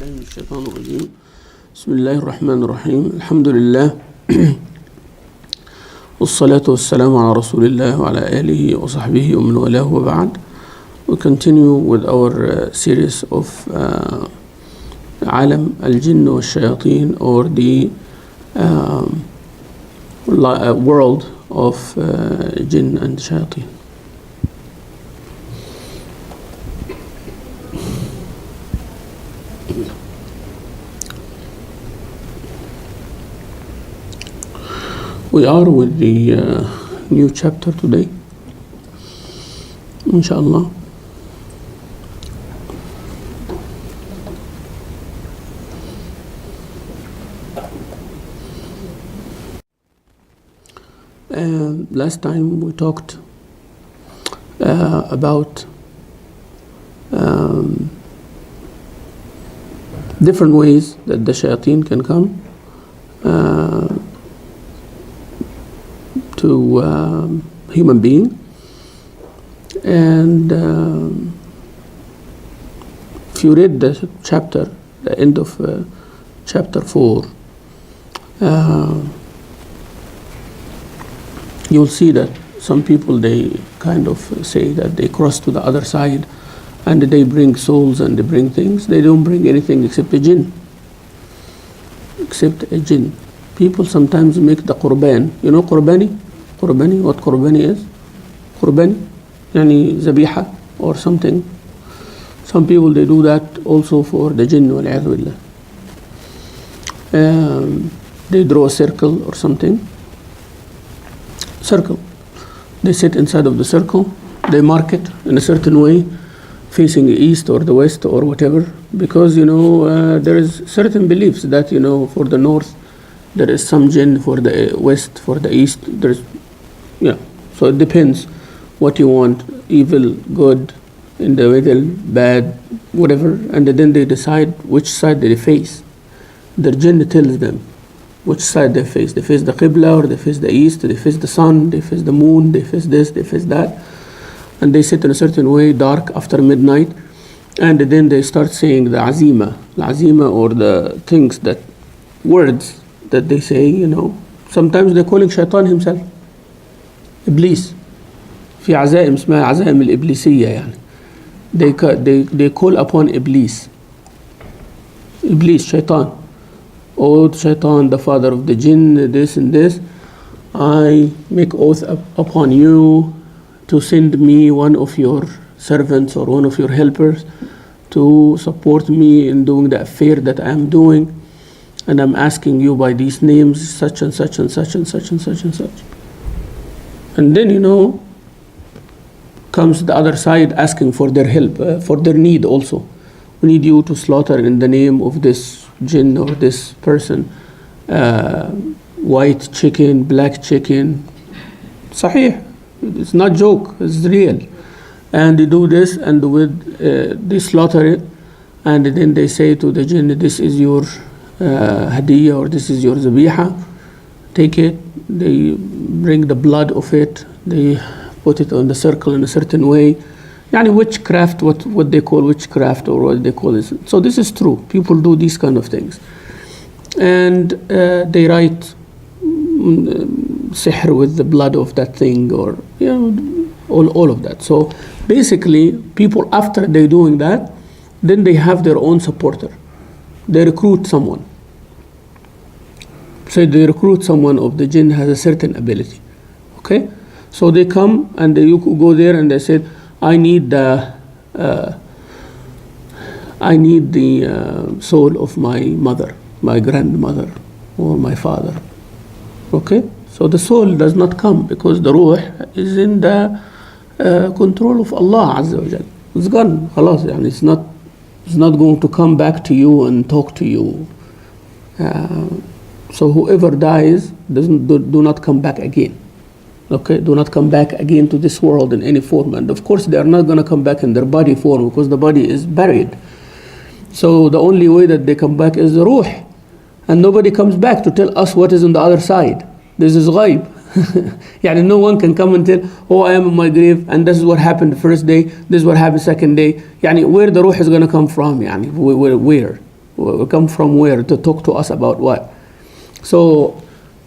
بالله من الشيطان الرجيم. بسم الله الرحمن الرحيم. الحمد لله والصلاة والسلام على رسول الله وعلى آله وصحبه ومن والاه وبعد. We continue with our series of عالم الجن والشياطين, or the world of jinn and shayateen. We are with the new chapter today, inshallah. Last time we talked about different ways that the shayateen can come to human being, and if you read the chapter, the end of chapter 4, you'll see that some people, they kind of say that they cross to the other side and they bring souls and they bring things. They don't bring anything except a jinn. Except a jinn. People sometimes make the qurban. You know qurbani? Qurbani, what qurbani is? Qurbani, yani zabiha or something. Some people, they do that also for the jinn, wal-'iyadhu billah. They draw a circle or something. Circle. They sit inside of the circle. They mark it in a certain way, facing the east or the west or whatever, because there is certain beliefs that for the north there is some jinn, for the west, for the east there's so it depends what you want, evil, good, in the middle, bad, whatever, and then they decide which side they face. The jinn tells them which side they face. They face the Qibla, or they face the east, they face the sun, they face the moon, they face this, they face that. And they sit in a certain way, dark after midnight, and then they start saying the azima, or the things, that words that they say, Sometimes they're calling shaitan himself, Iblis. في عزائم اسمها عزائم الإبليسية يعني. They call upon Iblis, shaitan. Oh, shaitan, the father of the jinn, this and this, I make oath upon you to send me one of your servants or one of your helpers to support me in doing the affair that I am doing, and I'm asking you by these names, such and such and such and such and such and such. And then comes the other side asking for their help, for their need also. We need you to slaughter in the name of this jinn or this person, white chicken, black chicken. Sahih, it's not joke, it's real. And they do this, and they slaughter it, and then they say to the jinn, this is your hadiyah, or this is your zabiha, take it. They bring the blood of it, they put it on the circle in a certain way. Witchcraft, what they call witchcraft, or what they call this. So this is true. People do these kind of things. And they write sihr with the blood of that thing, or all of that. So basically, people, after they doing that, then they have their own supporter. They recruit someone. So they recruit someone of the jinn has a certain ability. Okay? So they come and you go there and they said, I need the soul of my mother, my grandmother, or my father. Okay? So the soul does not come, because the ruh is in the control of Allah Azza wa Jal. It's gone. Khalas, it's not going to come back to you and talk to you. So whoever dies do not come back again. Okay, do not come back again to this world in any form. And of course, they are not going to come back in their body form, because the body is buried. So the only way that they come back is the ruh. And nobody comes back to tell us what is on the other side. This is ghaib. No one can come and tell, oh, I am in my grave, and this is what happened the first day, this is what happened second day. Where the ruh is going to come from? Where? Come from where to talk to us about what? So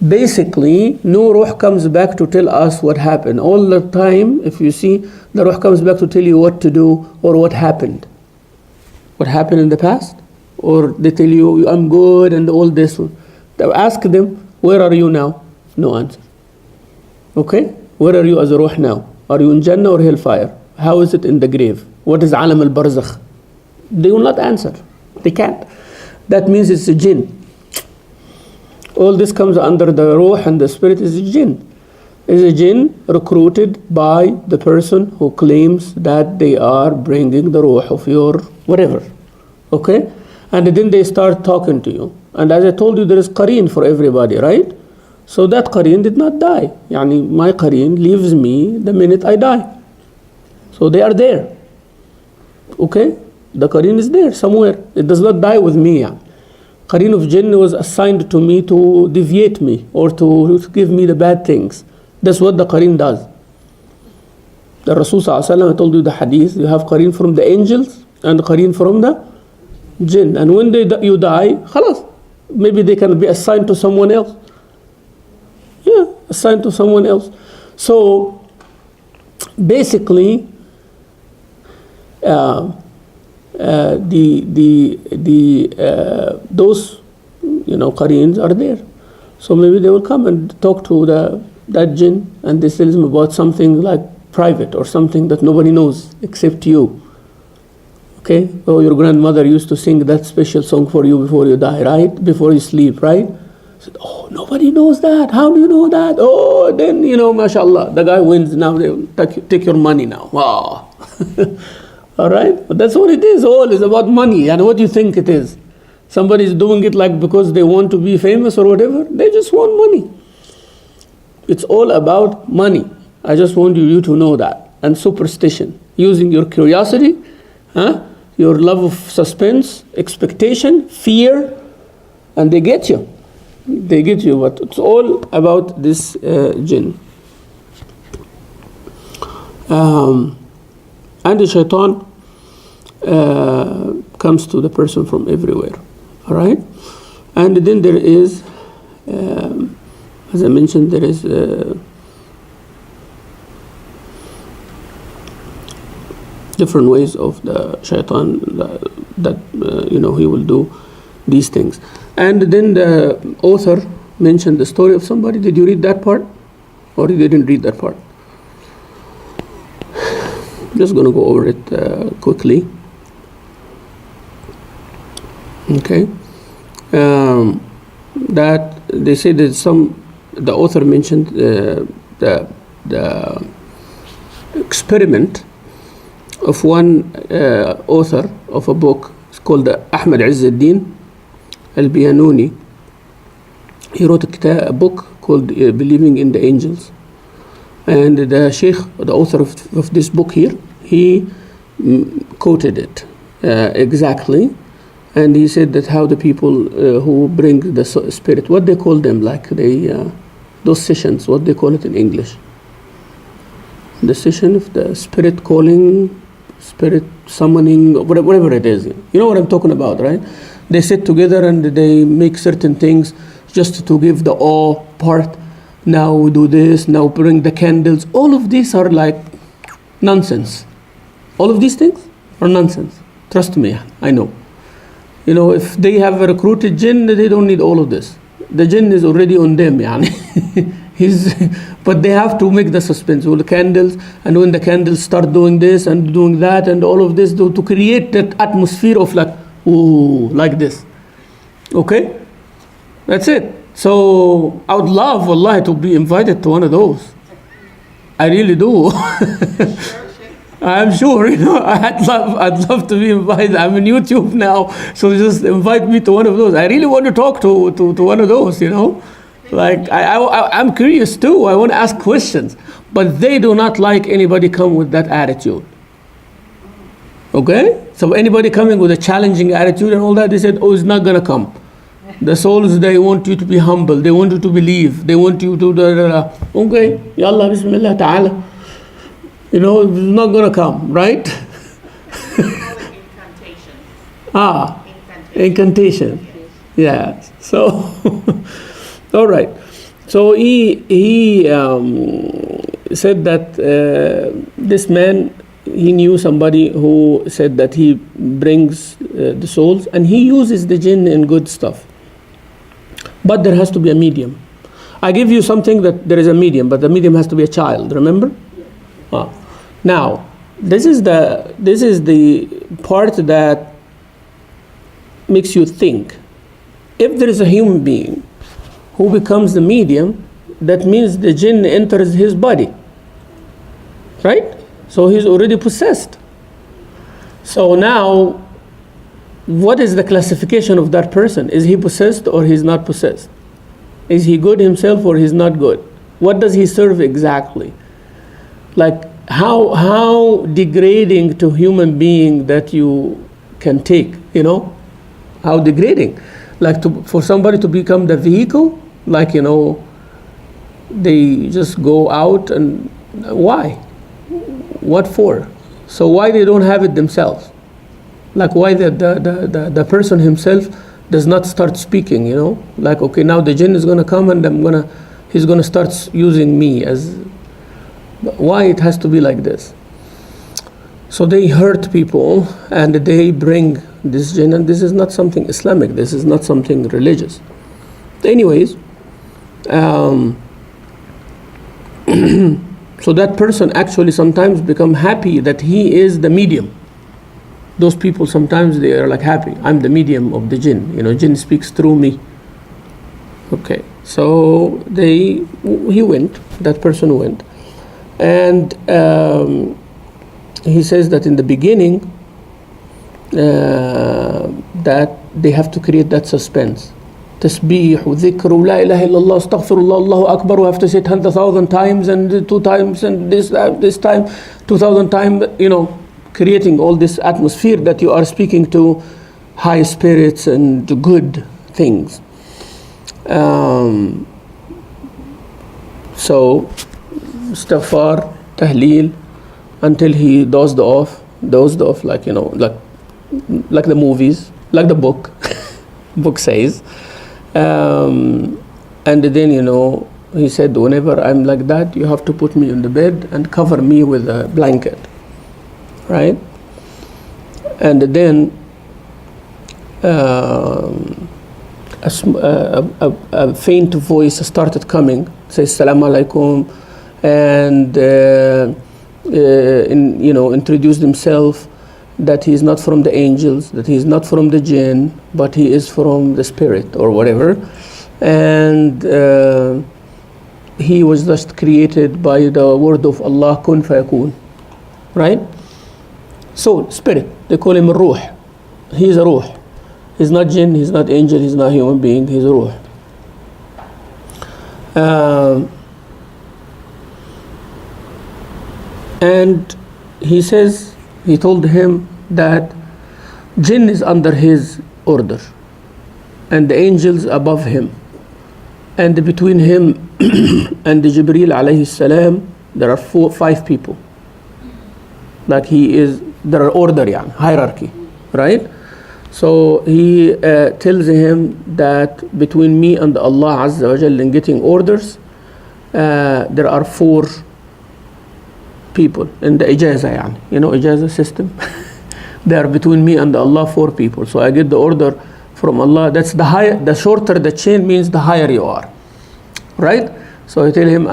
basically, no ruh comes back to tell us what happened. All the time, if you see, the ruh comes back to tell you what to do or what happened. What happened in the past? Or they tell you, I'm good and all this. Ask them, where are you now? No answer. Okay? Where are you as a ruh now? Are you in Jannah or hellfire? How is it in the grave? What is alam al-barzakh? They will not answer. They can't. That means it's a jinn. All this comes under the ruh, and the spirit is a jinn. Is a jinn recruited by the person who claims that they are bringing the ruh of your whatever. Okay? And then they start talking to you. And as I told you, there is qareen for everybody, right? So that qareen did not die. Yani my qareen leaves me the minute I die. So they are there. Okay? The qareen is there somewhere. It does not die with me. Qareen of jinn was assigned to me to deviate me or to give me the bad things. That's what the qareen does. The Rasul ﷺ told you the hadith, you have qareen from the angels and qareen from the jinn. And when you die, khalas, maybe they can be assigned to someone else. Yeah, assigned to someone else. So basically, those qareens are there. So maybe they will come and talk to that jinn, and they tell them about something like private or something that nobody knows except you. Okay? Oh, your grandmother used to sing that special song for you before you die, right? Before you sleep, right? I said, oh, nobody knows that. How do you know that? Oh, then, mashallah, the guy wins now. They will take your money now. Wow. All right? But that's what it is. All is about money. And what do you think it is? Somebody is doing it like because they want to be famous or whatever. They just want money. It's all about money. I just want you to know that. And superstition. Using your curiosity, your love of suspense, expectation, fear, and they get you. They get you. But it's all about this jinn. And the shaitan comes to the person from everywhere. All right? And then there is, as I mentioned, there is different ways of the shaitan that he will do these things. And then the author mentioned the story of somebody. Did you read that part? Or you didn't read that part? Just going to go over it quickly. Okay. That they say that the author mentioned the experiment of one author of a book. It's called Ahmad Izzuddin al-Biyanuni. He wrote a book called Believing in the Angels. And the Shaykh, the author of this book here, he quoted it exactly. And he said that how the people who bring the spirit, what they call them, like those sessions, what they call it in English. The session of the spirit calling, spirit summoning, whatever it is. You know what I'm talking about, right? They sit together and they make certain things just to give the awe part. Now we do this, now bring the candles. All of these are like nonsense. All of these things are nonsense. Trust me, I know. If they have a recruited jinn, they don't need all of this. The jinn is already on them, but they have to make the suspense with the candles, and when the candles start doing this and doing that and all of this to create that atmosphere of like, ooh, like this. Okay? That's it. So I would love, wallahi, to be invited to one of those. I really do. I'm sure, I'd love to be invited. I'm on YouTube now, so just invite me to one of those. I really want to talk to one of those, Like, I'm curious too. I want to ask questions. But they do not like anybody come with that attitude. Okay? So anybody coming with a challenging attitude and all that, they said, oh, it's not going to come. The souls, they want you to be humble. They want you to believe. They want you to, okay, yallah, bismillah, ta'ala. It's not going to come, right? Incantations. Incantation. Yeah. So, all right. So he said that this man, he knew somebody who said that he brings the souls, and he uses the jinn in good stuff. But there has to be a medium. I give you something that there is a medium, but the medium has to be a child. Remember? Now, this is the part that makes you think. If there is a human being who becomes the medium, that means the jinn enters his body, right? So he's already possessed. So now, what is the classification of that person? Is he possessed or he's not possessed? Is he good himself or he's not good? What does he serve exactly? Like how degrading to human being that you can take, you know? How degrading. Like for somebody to become the vehicle, like, you know, they just go out, and why? What for? So why they don't have it themselves? Like why the person himself does not start speaking, you know? Like, okay, now the jinn is gonna come and he's gonna start using me as, why it has to be like this? So they hurt people and they bring this jinn, and this is not something Islamic, this is not something religious. Anyways, so that person actually sometimes become happy that he is the medium. Those people sometimes they are like happy. I'm the medium of the jinn. You know, jinn speaks through me. Okay, so he went. That person went, and he says that in the beginning that they have to create that suspense. Tasbih, dhikr, la ilaha illallah, astaghfirullah, Allahu Akbar. We have to say it 100,000 times and 2 times and this time 2,000 times. You know, creating all this atmosphere that you are speaking to high spirits and to good things. So, istighfar, tahleel, until he dozed off, like, you know, like the movies, like the book says. And then, you know, he said, whenever I'm like that, you have to put me on the bed and cover me with a blanket, right? And then a faint voice started coming, says Assalamu alaikum, and you know, introduced himself that he is not from the angels, that he is not from the jinn, but he is from the spirit or whatever. And he was just created by the word of Allah, kun fayakun, right? So, spirit, they call him ruh. He is a ruh. He's not jinn, he's not angel, he's not human being, he's a ruh. And he says, he told him that jinn is under his order and the angels above him, and between him and the Jibreel alayhi salam there are 5 people. Like there are order, yani, hierarchy, right? So he tells him that between me and Allah Azza wa Jalla in getting orders, there are 4 people in the ijaza, yani, you know, ijaza system. They are between me and Allah 4 people. So I get the order from Allah. That's the shorter the chain means the higher you are, right? So I tell him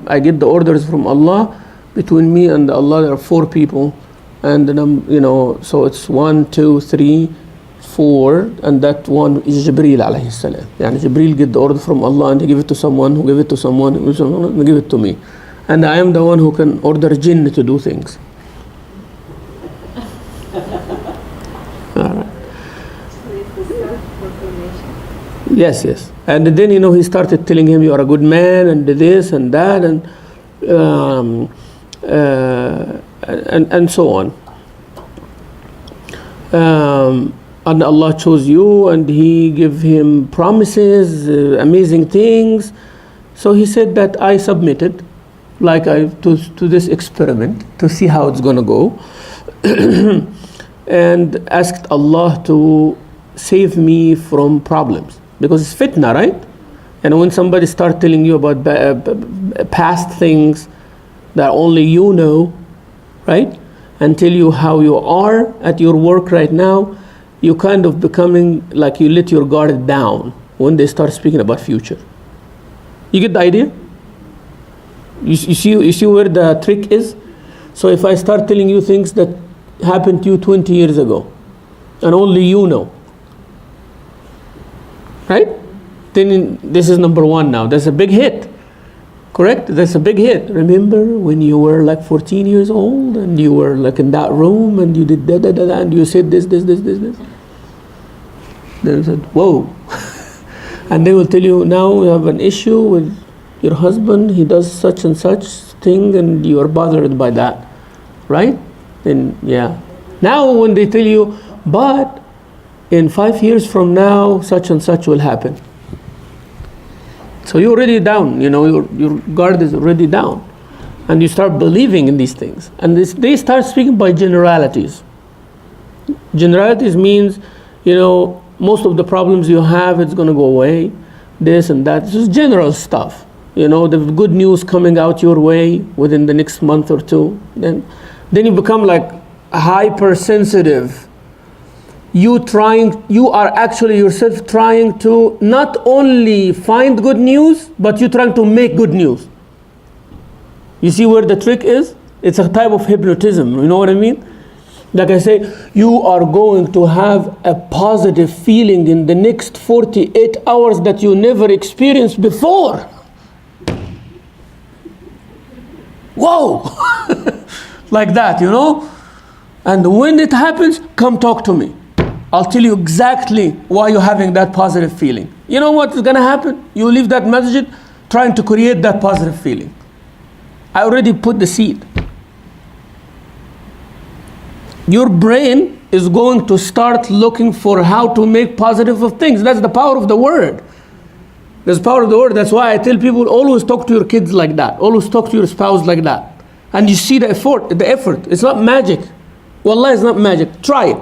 I get the orders from Allah. Between me and Allah there are 4 people, and then you know, so it's 1, 2, 3, 4, and that one is Jibreel alayhi salam. Yani Jibreel get the order from Allah and he give it to someone, who give it to someone, who give it to me. And I am the one who can order jinn to do things. Alright. Yes. And then, you know, he started telling him, you are a good man, and this and that, and so on. And Allah chose you, and He gave him promises, amazing things. So he said that I submitted, like to this experiment to see how it's gonna go, and asked Allah to save me from problems. Because it's fitna, right? And when somebody starts telling you about past things that only you know, right? And tell you how you are at your work right now, you kind of becoming like you let your guard down when they start speaking about future. You get the idea? You see where the trick is? So if I start telling you things that happened to you 20 years ago, and only you know, right? Then this is number one now. That's a big hit. Correct? That's a big hit. Remember when you were like 14 years old and you were like in that room and you did da and you said this. Then I said, whoa. And they will tell you, now you have an issue with your husband, he does such and such thing and you are bothered by that. Right? Then yeah. Now when they tell you, but in 5 years from now, such and such will happen. So you're already down, your guard is already down. And you start believing in these things. And they start speaking by generalities. Generalities means, most of the problems you have, it's going to go away. This and that. This is general stuff. The good news coming out your way within the next month or two. Then you become like hypersensitive. You are actually yourself trying to not only find good news, but you're trying to make good news. You see where the trick is? It's a type of hypnotism, you know what I mean? Like I say, you are going to have a positive feeling in the next 48 hours that you never experienced before. Whoa! Like that, And when it happens, come talk to me. I'll tell you exactly why you're having that positive feeling. You know what is going to happen? You leave that masjid trying to create that positive feeling. I already put the seed. Your brain is going to start looking for how to make positive of things. That's the power of the word. That's the power of the word. That's why I tell people, always talk to your kids like that. Always talk to your spouse like that. And you see the effort. It's not magic. Wallah, it's not magic. Try it.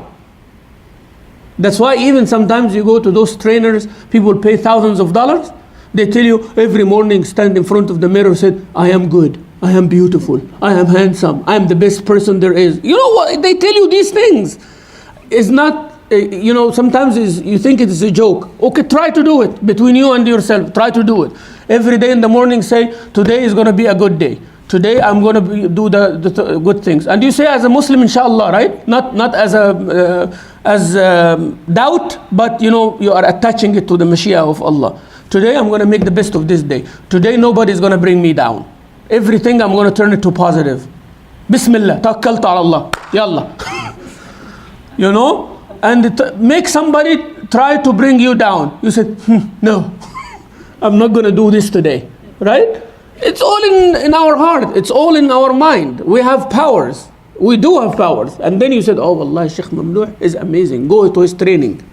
That's why even sometimes you go to those trainers, people pay thousands of dollars. They tell you every morning, stand in front of the mirror, say, I am good, I am beautiful, I am handsome, I am the best person there is. You know what? They tell you these things. It's not, sometimes you think it is a joke. Okay, try to do it between you and yourself. Try to do it. Every day in the morning say, today is going to be a good day. Today I'm going to do the good things. And you say as a Muslim, inshallah, right? Not as doubt, but you are attaching it to the Mashiach of Allah. Today I'm going to make the best of this day. Today nobody is going to bring me down. Everything I'm going to turn it to positive. Bismillah, tawakkaltu ala Allah. Yallah. And make somebody try to bring you down. You said, no, I'm not going to do this today. Right? It's all in our heart. It's all in our mind. We have powers. We do have powers. And then you said, oh, Allah, Shaykh Mamdouh is amazing. Go to his training.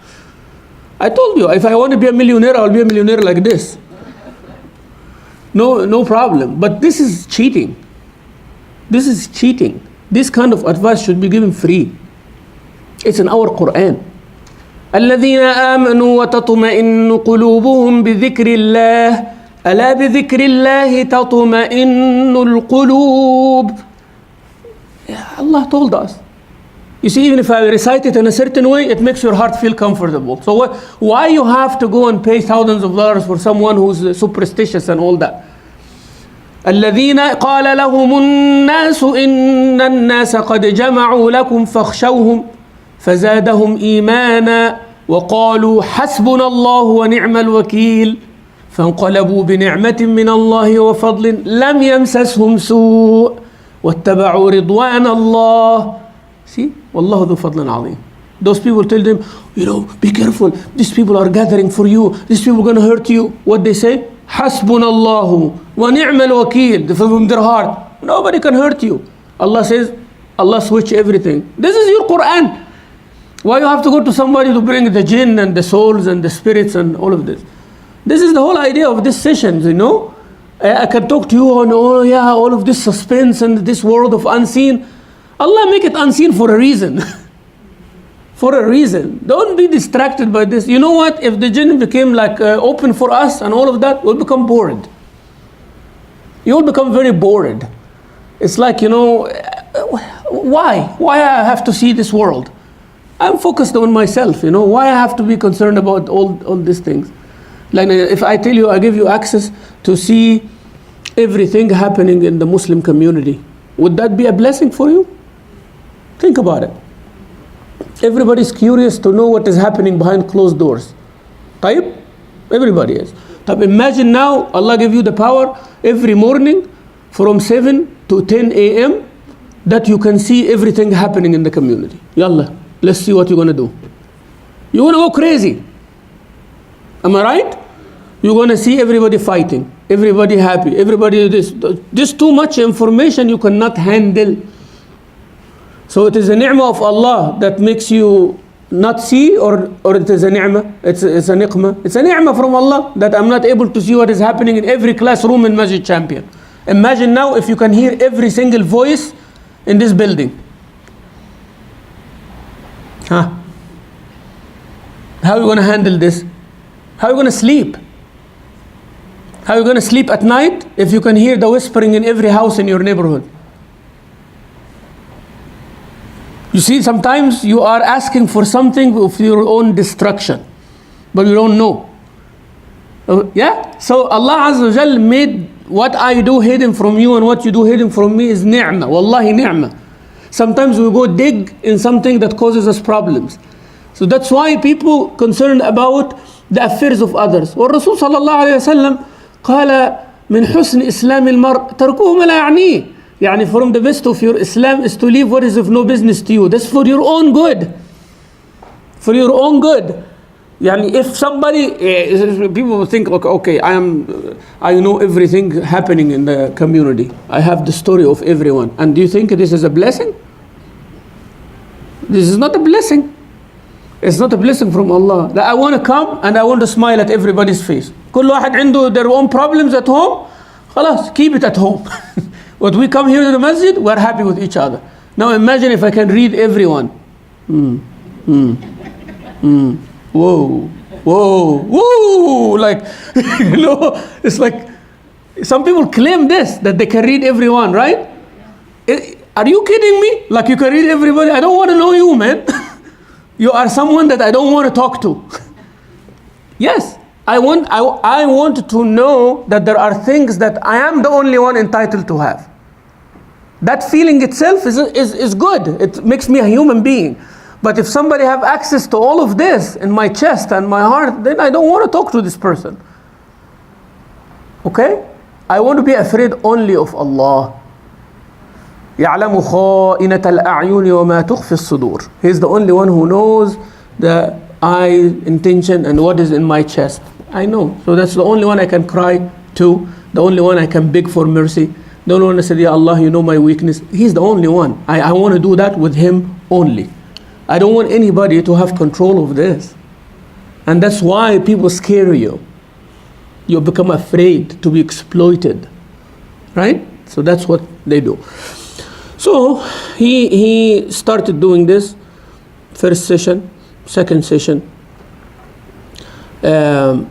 I told you, if I want to be a millionaire, I'll be a millionaire like this. No problem. But this is cheating. This is cheating. This kind of advice should be given free. It's in our Quran. الذين آمنوا وتطمئن قلوبهم بذكر الله ألا بذكر الله تطمئن القلوب. Allah told us. You see, even if I recite it in a certain way, it makes your heart feel comfortable. So why you have to go and pay thousands of dollars for someone who's superstitious and all that? الذين قال لهم الناس إن الناس قد جمعوا لكم فاخشوهم فزادهم إيمانا وقالوا حسبنا الله ونعم الوكيل فانقلبوا بنعمة من الله وفضل لم يمسسهم سوء واتبعوا رضوان الله. See, والله ذو فضل عظيم. Those people tell them, be careful. These people are gathering for you. These people are going to hurt you. What they say? حسبنا الله ونعم الوكيل. From their heart, nobody can hurt you. Allah says, Allah switch everything. This is your Quran. Why you have to go to somebody to bring the jinn and the souls and the spirits and all of this? This is the whole idea of this session, I can talk to you on, all of this suspense and this world of unseen. Allah make it unseen for a reason. for a reason. Don't be distracted by this. You know what? If the jinn became like open for us and all of that, we'll become bored. You'll become very bored. It's like, why? Why I have to see this world? I'm focused on myself, Why I have to be concerned about all these things? Like if I tell you, I give you access to see everything happening in the Muslim community, would that be a blessing for you? Think about it. Everybody's curious to know what is happening behind closed doors. Type? Everybody is. Type. Imagine now Allah give you the power every morning from 7 to 10 a.m. that you can see everything happening in the community. Yalla, let's see what you're going to do. You're going to go crazy. Am I right? You're going to see everybody fighting, everybody happy, everybody this. Just too much information you cannot handle. So it is a ni'mah of Allah that makes you not see, or it is a ni'mah, it's a niqmah. It's a ni'mah from Allah that I'm not able to see what is happening in every classroom in Masjid Champion. Imagine now if you can hear every single voice in this building. How are you going to handle this? How are you going to sleep? How are you going to sleep at night if you can hear the whispering in every house in your neighborhood? You see, sometimes you are asking for something of your own destruction, but you don't know. Yeah? So Allah Azza wa Jal made what I do hidden from you and what you do hidden from me is ni'mah. Wallahi ni'mah. Sometimes we go dig in something that causes us problems. So that's why people concerned about the affairs of others. والرسول صلى الله عليه وسلم قال من حسن إسلام المرء تركه ما لا يعنيه. يعني from the best of your Islam is to leave what is of no business to you. That's for your own good. For your own good. يعني if somebody, people will think, okay, I know everything happening in the community. I have the story of everyone. And do you think this is a blessing? This is not a blessing. It's not a blessing from Allah. That I want to come and I want to smile at everybody's face. كل واحد عنده their own problems at home. خلاص, keep it at home. When we come here to the masjid, we're happy with each other. Now imagine if I can read everyone. Whoa, whoa, whoa. Like, it's like, some people claim this, that they can read everyone, right? Are you kidding me? Like you can read everybody? I don't want to know you, man. You are someone that I don't want to talk to. Yes, I want to know that there are things that I am the only one entitled to have. That feeling itself is good. It makes me a human being. But if somebody have access to all of this in my chest and my heart, then I don't want to talk to this person. Okay? I want to be afraid only of Allah. يَعْلَمُ خَائِنَةَ الْأَعْيُنِ وَمَا تُخْفِي الصُّدُورِ. He's the only one who knows the eye intention and what is in my chest. I know. So that's the only one I can cry to. The only one I can beg for mercy. The only one I said, Ya Allah, you know my weakness. He's the only one. I want to do that with Him only. I don't want anybody to have control of this. And that's why people scare you. You become afraid to be exploited. Right? So that's what they do. So he started doing this. First session, second session. Then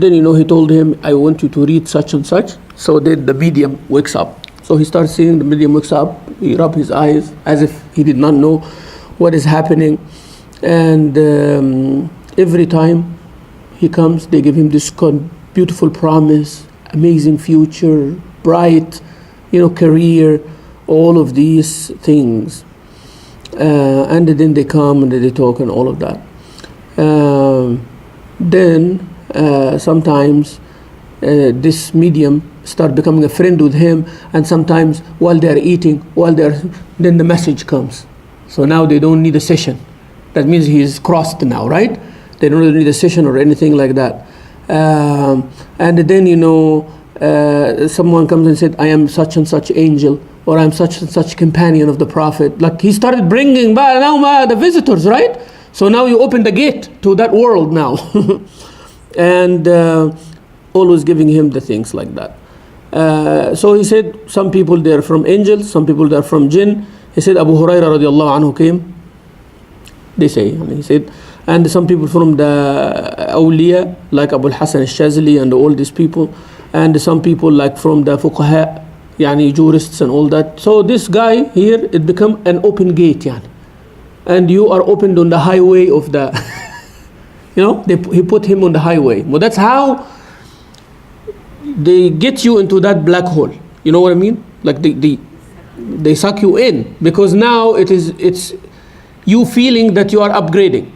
he told him, I want you to read such and such. So then the medium wakes up. So he starts seeing the medium wakes up. He rubs his eyes as if he did not know what is happening. And every time he comes, they give him this beautiful promise, amazing future, bright, career, all of these things. And then they come and they talk and all of that. Then sometimes this medium start becoming a friend with him, and sometimes while they are eating, then the message comes. So now they don't need a session. That means he is crossed now, right? They don't really need a session or anything like that. And then someone comes and said, I am such and such angel, or I'm such and such companion of the Prophet. Like he started bringing now the visitors, right? So now you open the gate to that world now. And always giving him the things like that. So he said, some people they're from angels, some people they're from jinn. He said Abu Huraira radiallahu anhu came. They say, he said, and some people from the awliya, like Abu al-Hasan al-Shazili and all these people, and some people like from the fuqaha, yani jurists and all that. So this guy here, it become an open gate, yani. And you are opened on the highway of the, he put him on the highway. Well, that's how they get you into that black hole. You know what I mean? Like they suck you in, because now it's you feeling that you are upgrading.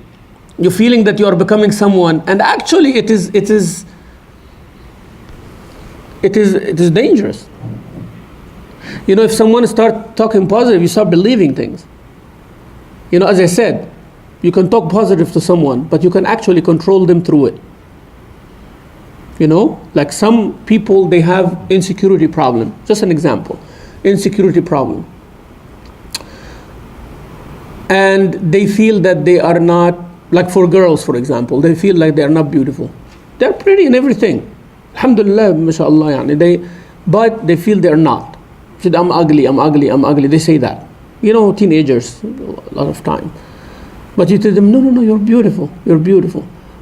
You're feeling that you are becoming someone, and actually it is dangerous. If someone start talking positive, you start believing things. As I said, you can talk positive to someone, but you can actually control them through it. Like some people, they have insecurity problem. Just an example, insecurity problem. And they feel that they are not, like for girls, for example, they feel like they are not beautiful. They're pretty in everything. Alhamdulillah, mashallah, but they feel they're not. Said, I'm ugly. They say that. Teenagers, a lot of time. But you tell them, no, you're beautiful.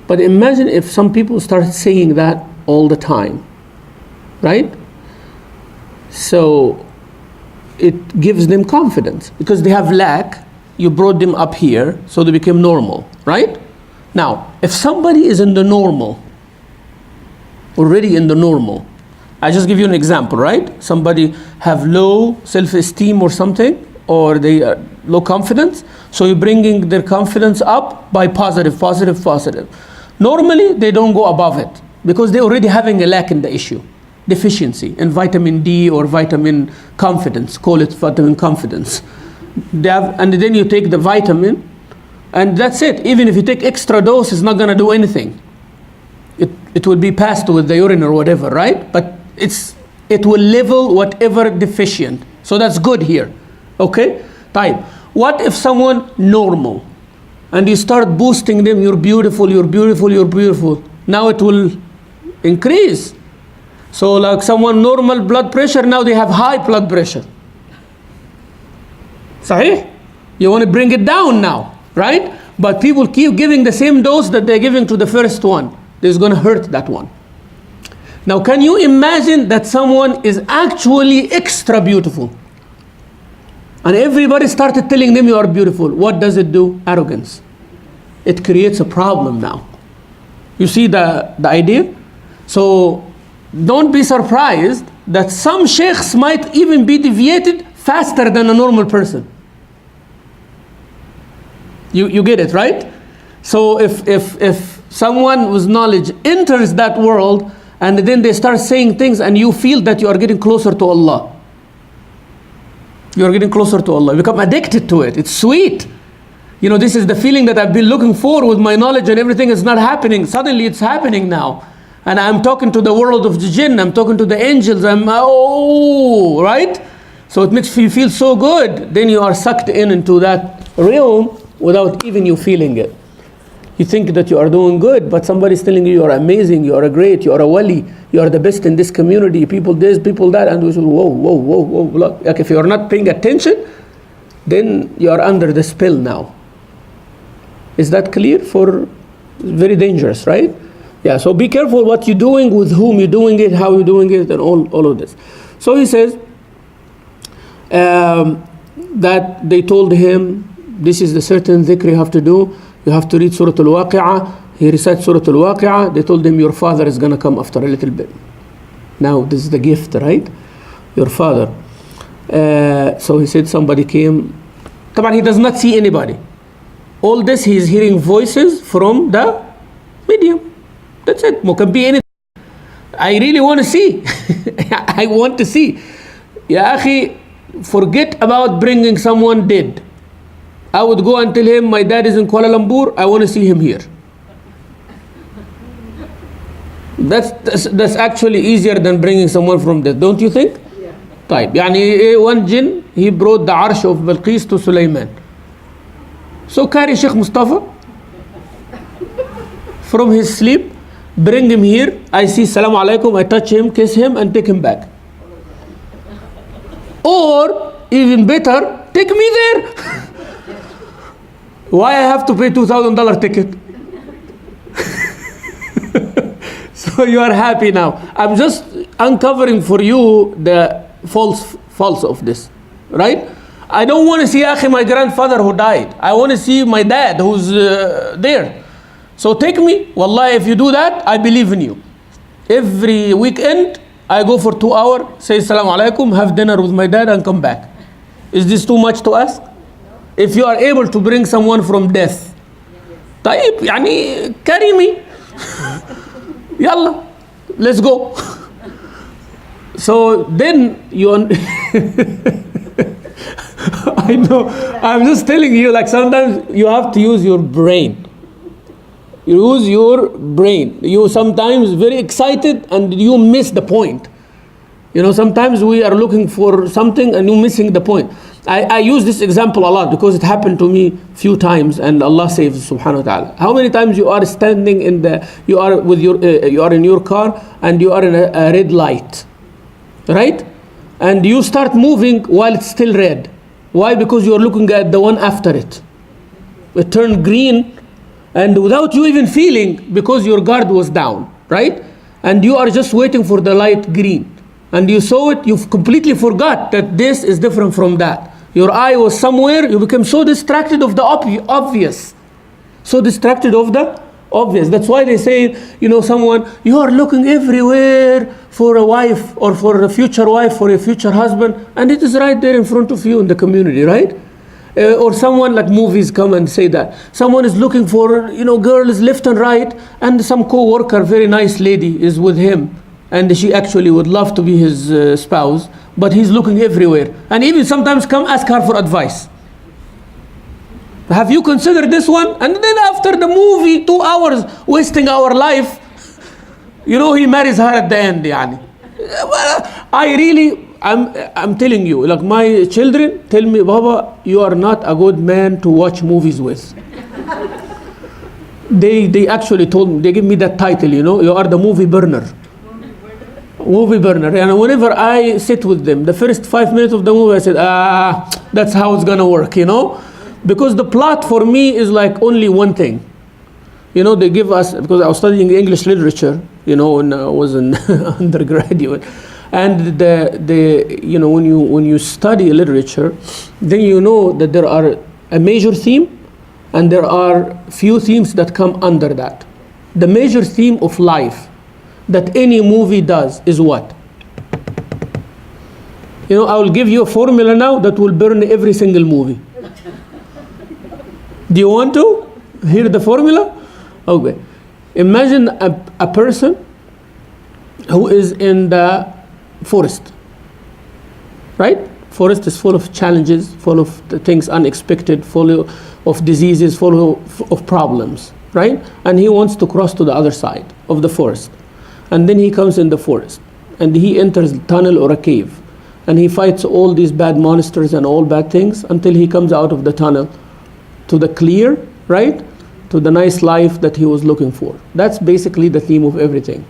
But imagine if some people start saying that all the time, right? So it gives them confidence, because they have lack. You brought them up here, so they became normal, right? Now, if somebody is in the normal, already in the normal, I just give you an example, right? Somebody have low self-esteem or something, or they are low confidence, so you're bringing their confidence up by positive. Normally, they don't go above it, because they're already having a lack in the issue, deficiency in vitamin D or vitamin confidence, call it vitamin confidence. And then you take the vitamin, and that's it. Even if you take extra dose, it's not going to do anything. It will be passed with the urine or whatever, right? But it will level whatever deficient. So that's good here. Okay? Type. What if someone normal, and you start boosting them, you're beautiful. Now it will increase. So like someone normal blood pressure, now they have high blood pressure. Sahih? You want to bring it down now, right? But people keep giving the same dose that they're giving to the first one. This is going to hurt that one. Now, can you imagine that someone is actually extra beautiful, and everybody started telling them you are beautiful? What does it do? Arrogance. It creates a problem now. You see the idea? So don't be surprised that some sheikhs might even be deviated faster than a normal person. You get it, right? So if someone with knowledge enters that world, and then they start saying things, and you feel that you are getting closer to Allah. You are getting closer to Allah. You become addicted to it. It's sweet. This is the feeling that I've been looking for with my knowledge, and everything is not happening. Suddenly it's happening now. And I'm talking to the world of the Jinn. I'm talking to the angels. Right? So it makes you feel so good. Then you are sucked into that realm without even you feeling it. You think that you are doing good, but somebody's telling you are amazing, you are great, you are a wali, you are the best in this community, people this, people that, and we say, whoa. Like if you are not paying attention, then you are under the spell now. Is that clear? Very dangerous, right? Yeah, so be careful what you're doing, with whom you're doing it, how you're doing it, and all of this. So he says that they told him, this is the certain dhikr you have to do. You have to read Surah Al-Waqi'ah. He recites Surah Al-Waqi'ah. They told him, your father is going to come after a little bit. Now, this is the gift, right? Your father. So he said somebody came. He does not see anybody. All this, he is hearing voices from the medium. That's it. Can be anything. I really want to see. I want to see. Ya akhi, forget about bringing someone dead. I would go and tell him, my dad is in Kuala Lumpur, I want to see him here. That's actually easier than bringing someone from death, don't you think? Yeah. طيب, one jinn, he brought the arsh of Balqis to Sulaiman. So carry Shaykh Mustafa from his sleep, bring him here, I see Salaam Alaikum, I touch him, kiss him, and take him back. Or, even better, Take me there. Why I have to pay $2,000 ticket? So you are happy now. I'm just uncovering for you the false of this, right? I don't want to see my grandfather who died. I want to see my dad who's there. So take me. Wallah, if you do that, I believe in you. Every weekend, I go for 2 hours, say Assalamu alaikum, have dinner with my dad and come back. Is this too much to ask? If you are able to bring someone from death, طيب يعني carry me. Yalla, let's go. So then you I know, I'm just telling you, like sometimes you have to use your brain. Use your brain. You sometimes very excited and you miss the point. You know, sometimes we are looking for something and you're missing the point. I use this example a lot because it happened to me few times and Allah saves subhanahu wa ta'ala. How many times you are standing you are in your car and you are in a red light, right? And you start moving while it's still red. Why? Because you are looking at the one after it. It turned green and without you even feeling, because your guard was down, right? And you are just waiting for the light green. And you saw it, you've completely forgot that this is different from that. Your eye was somewhere, you became so distracted of the obvious. So distracted of the obvious. That's why they say, you know, someone, you are looking everywhere for a wife or for a future wife, for a future husband, and it is right there in front of you in the community, right? Or someone, like movies come and say that. Someone is looking for, you know, girls left and right, and some co-worker, very nice lady, is with him. And she actually would love to be his spouse, but he's looking everywhere. And even sometimes come ask her for advice. Have you considered this one? And then after the movie, 2 hours wasting our life, you know, he marries her at the end, yani. I'm telling you, like my children tell me, Baba, you are not a good man to watch movies with. They actually told me, they give me that title, you know, you are the movie burner. Movie burner. And whenever I sit with them, the first 5 minutes of the movie, I said, that's how it's gonna work, you know? Because the plot for me is like only one thing. You know, they give us, because I was studying English literature, you know, when I was an undergraduate. And you know, when you study literature, then you know that there are a major theme and there are few themes that come under that. The major theme of life that any movie does is what? You know, I will give you a formula now that will burn every single movie. Do you want to hear the formula? Okay. Imagine a person who is in the forest, right? Forest is full of challenges, full of things unexpected, full of diseases, full of problems, right? And he wants to cross to the other side of the forest. And then he comes in the forest and he enters a tunnel or a cave and he fights all these bad monsters and all bad things until he comes out of the tunnel to the clear, right? To the nice life that he was looking for. That's basically the theme of everything.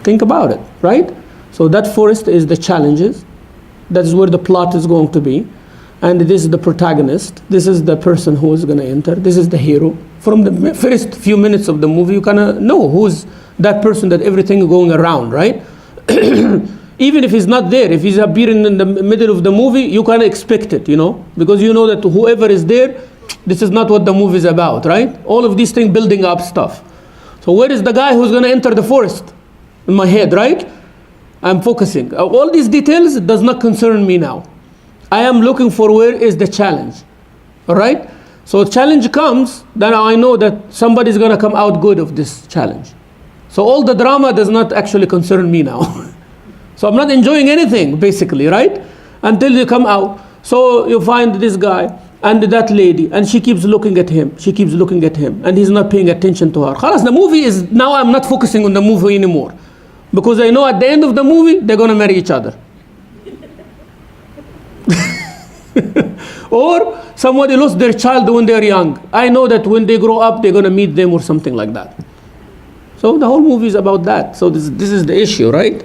Think about it, right? So that forest is the challenges. That is where the plot is going to be. And this is the protagonist. This is the person who is going to enter. This is the hero. From the first few minutes of the movie, you kind of know who's that person, that everything is going around, right? Even if he's not there, if he's appearing in the middle of the movie, you kind of expect it, you know? Because you know that whoever is there, this is not what the movie is about, right? All of these things building up stuff. So where is the guy who's going to enter the forest? In my head, right? I'm focusing. All these details does not concern me now. I am looking for where is the challenge, all right? So challenge comes, then I know that somebody's going to come out good of this challenge. So all the drama does not actually concern me now. So I'm not enjoying anything, basically, right? Until you come out. So you find this guy and that lady, and she keeps looking at him. She keeps looking at him, and he's not paying attention to her. Khalas, the movie is, now I'm not focusing on the movie anymore. Because I know at the end of the movie, they're going to marry each other. Or somebody lost their child when they're young. I know that when they grow up, they're going to meet them or something like that. So the whole movie is about that. So this is the issue, right?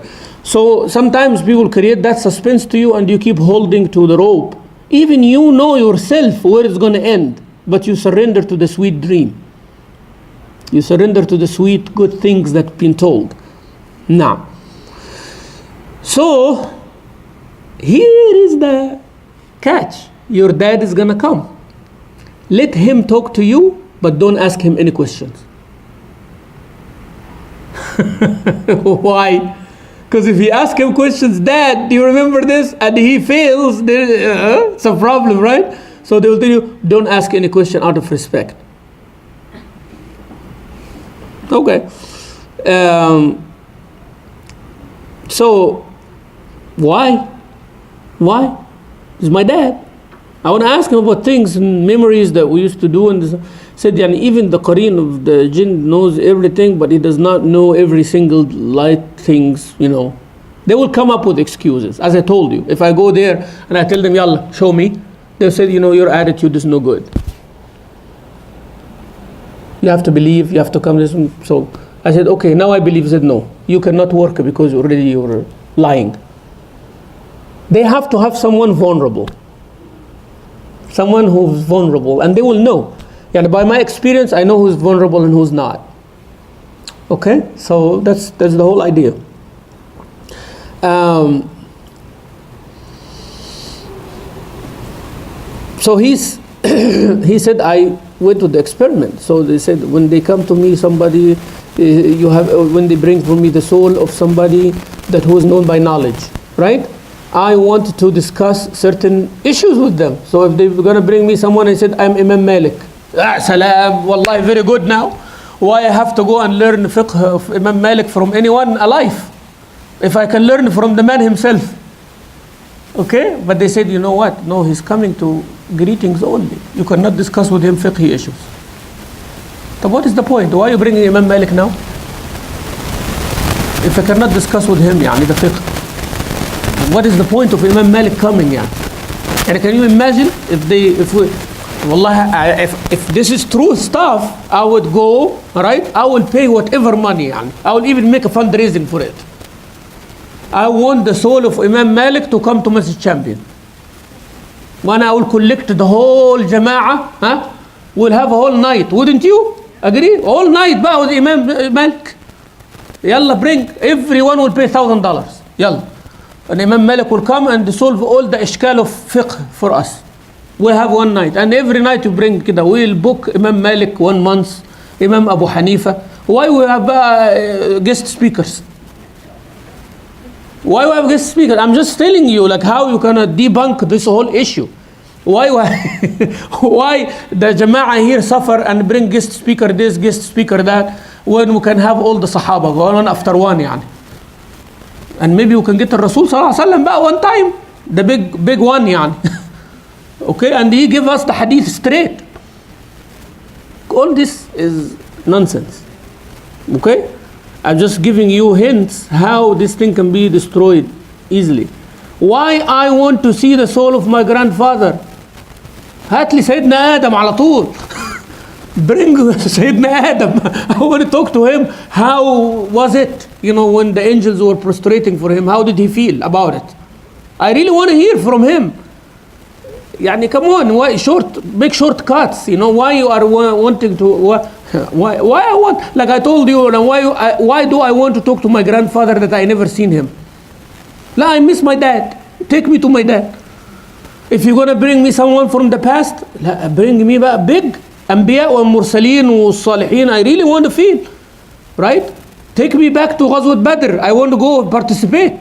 So sometimes people create that suspense to you and you keep holding to the rope. Even you know yourself where it's going to end, but you surrender to the sweet dream. You surrender to the sweet, good things that have been told. Now, so here is the catch. Your dad is going to come. Let him talk to you, but don't ask him any questions. Why? Because if you ask him questions, Dad, do you remember this? And he fails, it's a problem, right? So they will tell you, don't ask any question out of respect. Okay. So, why? Why? He's my dad. I want to ask him about things and memories that we used to do. And said, even the Qareen of the Jinn knows everything, but he does not know every single light things, They will come up with excuses. As I told you, if I go there and I tell them, Yalla, show me, they'll say, your attitude is no good. You have to believe, you have to come. So I said, okay, now I believe. He said, no, you cannot work because you're lying. They have to have someone vulnerable. Someone who's vulnerable, and they will know. And by my experience, I know who's vulnerable and who's not. Okay, so that's the whole idea. So he said, I went to the experiment. So they said, when they come to me, somebody, when they bring for me the soul of somebody that who is known by knowledge, right? I want to discuss certain issues with them. So if they're going to bring me someone, I said, I'm Imam Malik. Salam, wallahi, very good now. Why I have to go and learn fiqh of Imam Malik from anyone alive? If I can learn from the man himself. Okay? But they said, you know what? No, he's coming to greetings only. You cannot discuss with him fiqh issues. So what is the point? Why are you bringing Imam Malik now? If I cannot discuss with him, the fiqh. What is the point of Imam Malik coming? And can you imagine if this is true stuff, I would go, right? I will pay whatever money. I will even make a fundraising for it. I want the soul of Imam Malik to come to Masjid Champion. When I will collect the whole Jama'ah, we'll have a whole night. Wouldn't you agree? All night with Imam Malik. Yalla, bring. Everyone will pay $1,000. Yalla. And Imam Malik will come and solve all the ishkal of fiqh for us. We'll have one night. And every night you bring kida. We'll book Imam Malik 1 month, Imam Abu Hanifa. Why we have guest speakers? Why we have guest speakers? I'm just telling you how you can debunk this whole issue. Why the Jama'ah here suffer and bring guest speaker this, guest speaker that, when we can have all the Sahaba one after one, And maybe we can get the Rasul Sallallahu Alaihi Wasallam one time, the big one, Okay, and he give us the hadith straight. All this is nonsense. Okay, I'm just giving you hints how this thing can be destroyed easily. Why I want to see the soul of my grandfather? هات لي سيدنا آدم على طول. Bring سيدنا Adam. I want to talk to him. How was it? When the angels were prostrating for him, how did he feel about it? I really want to hear from him. Come on, why make shortcuts? Why you are wanting to? Why I want? Like I told you, why do I want to talk to my grandfather that I never seen him? La, I miss my dad. Take me to my dad. If you're gonna bring me someone from the past, bring me back big Anbiya wa Mursaleen wa Salihin. I really want to feel, right? Take me back to Ghazwat Badr. I want to go participate.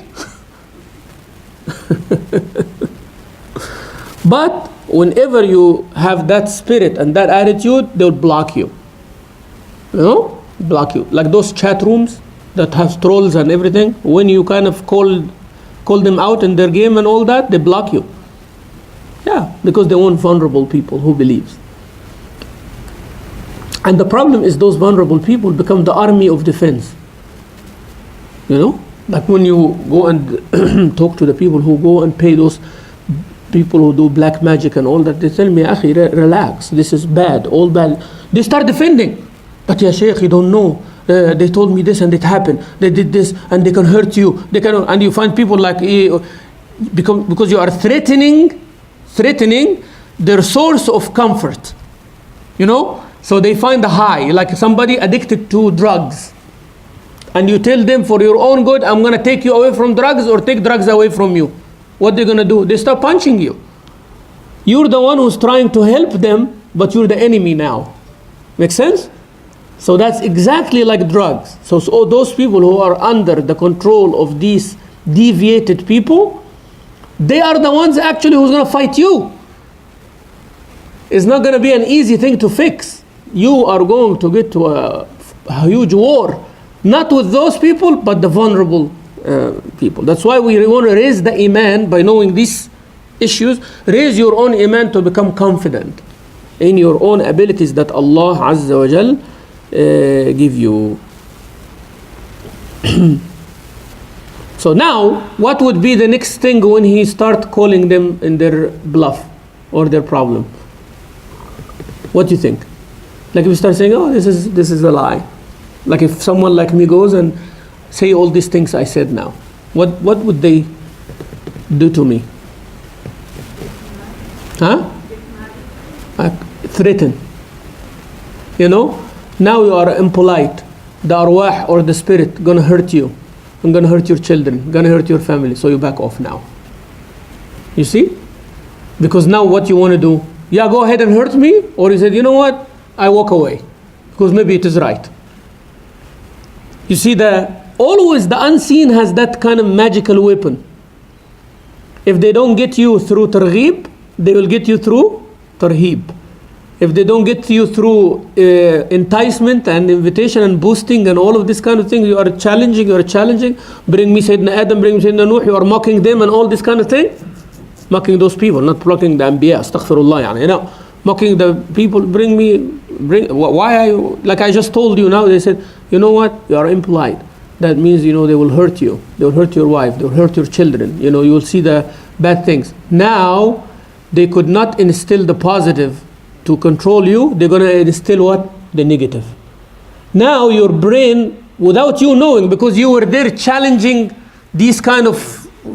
But whenever you have that spirit and that attitude, they'll block you. Block you. Like those chat rooms that have trolls and everything. When you kind of call them out in their game and all that, they block you. Yeah, because they want vulnerable people who believes. And the problem is those vulnerable people become the army of defense. Like when you go and talk to the people who go and pay those people who do black magic and all that, they tell me, Akhi, relax, this is bad, all bad. They start defending. But ya Shaykh, you don't know. they told me this and it happened. They did this and they can hurt you. They can, and you find people like because you are threatening their source of comfort. You know, so they find a high, like somebody addicted to drugs, and you tell them for your own good, I'm gonna take you away from drugs or take drugs away from you. What they're gonna do? They start punching you. You're the one who's trying to help them, but you're the enemy now. Make sense? So that's exactly like drugs. So those people who are under the control of these deviated people, they are the ones actually who's gonna fight you. It's not gonna be an easy thing to fix. You are going to get to a huge war, not with those people, but the vulnerable people. That's why we want to raise the iman by knowing these issues. Raise your own iman to become confident in your own abilities that Allah Azza wa Jal give you. So now, what would be the next thing when he start calling them in their bluff or their problem? What do you think? Like if you start saying, oh, this is a lie. Like if someone like me goes and say all these things I said now, what would they do to me? Huh? Threaten. You know? Now you are impolite. The arwah or the spirit gonna hurt you. I'm gonna hurt your children, gonna hurt your family, so you back off now. You see? Because now what you want to do? Yeah, go ahead and hurt me, or you said, you know what? I walk away, because maybe it is right. You see, always the unseen has that kind of magical weapon. If they don't get you through targhib, they will get you through tarheeb. If they don't get you through enticement and invitation and boosting and all of this kind of thing, you are challenging. Bring me Sayyidina Adam, bring me Sayyidina Nuh, you are mocking them and all this kind of thing. Mocking those people, not mocking the Anbiya, astaghfirullah, you know. Mocking the people, why are you, like I just told you now, they said, you know what, you are impolite. That means, you know, they will hurt you. They will hurt your wife, they will hurt your children. You know, you will see the bad things. Now, they could not instill the positive to control you, they're going to instill what? The negative. Now your brain, without you knowing, because you were there challenging these kind of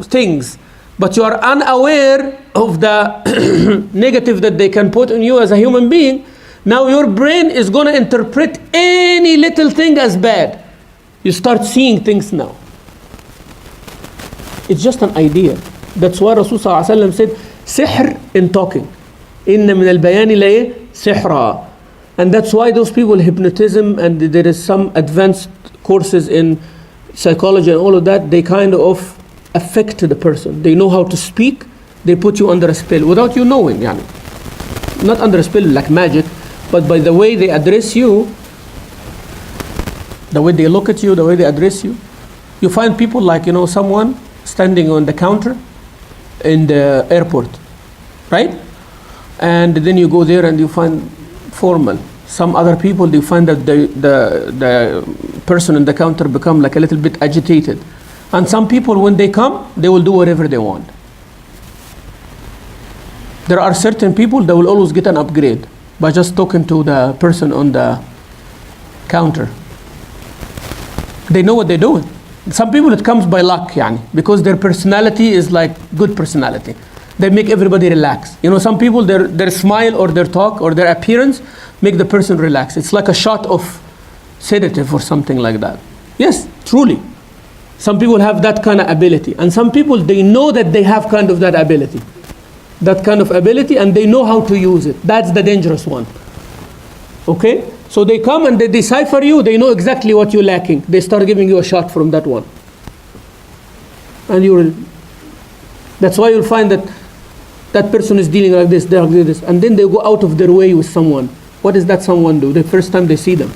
things, but you are unaware of the negative that they can put on you as a human being, now your brain is going to interpret any little thing as bad. You start seeing things now. It's just an idea. That's why Rasulullah said, sihr in talking. Inna min al-bayani la sihra. And that's why those people, hypnotism, and there is some advanced courses in psychology and all of that, they kind of affect the person. They know how to speak, they put you under a spell without you knowing. Yani. Not under a spell like magic, but by the way they address you, the way they look at you, the way they address you. You find people like, you know, someone standing on the counter in the airport, right? And then you go there and you find formal. Some other people, you find that the person in the counter become like a little bit agitated. And some people, when they come, they will do whatever they want. There are certain people that will always get an upgrade by just talking to the person on the counter. They know what they're doing. Some people, it comes by luck, yani, because their personality is like good personality. They make everybody relax. You know, some people, their smile or their talk or their appearance make the person relax. It's like a shot of sedative or something like that. Yes, truly. Some people have that kind of ability. And some people, they know that they have kind of that ability. That kind of ability, and they know how to use it. That's the dangerous one. Okay? So they come and they decipher you. They know exactly what you're lacking. They start giving you a shot from that one. And that's why you'll find that that person is dealing like this, they're like this, and then they go out of their way with someone. What does that someone do the first time they see them?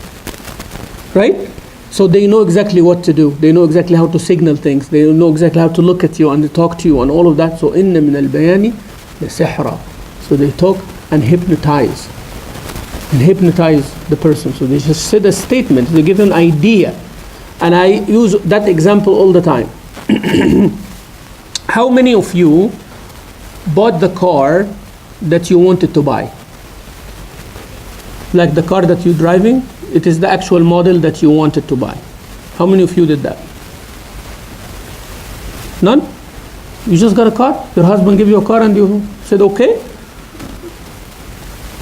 Right? So they know exactly what to do. They know exactly how to signal things. They know exactly how to look at you and talk to you and all of that. So inna min al-bayani la sihra. So they talk and hypnotize. And hypnotize the person. So they just said a statement. They give an idea. And I use that example all the time. How many of you bought the car that you wanted to buy? Like the car that you're driving, it is the actual model that you wanted to buy. How many of you did that? None? You just got a car? Your husband gave you a car and you said okay?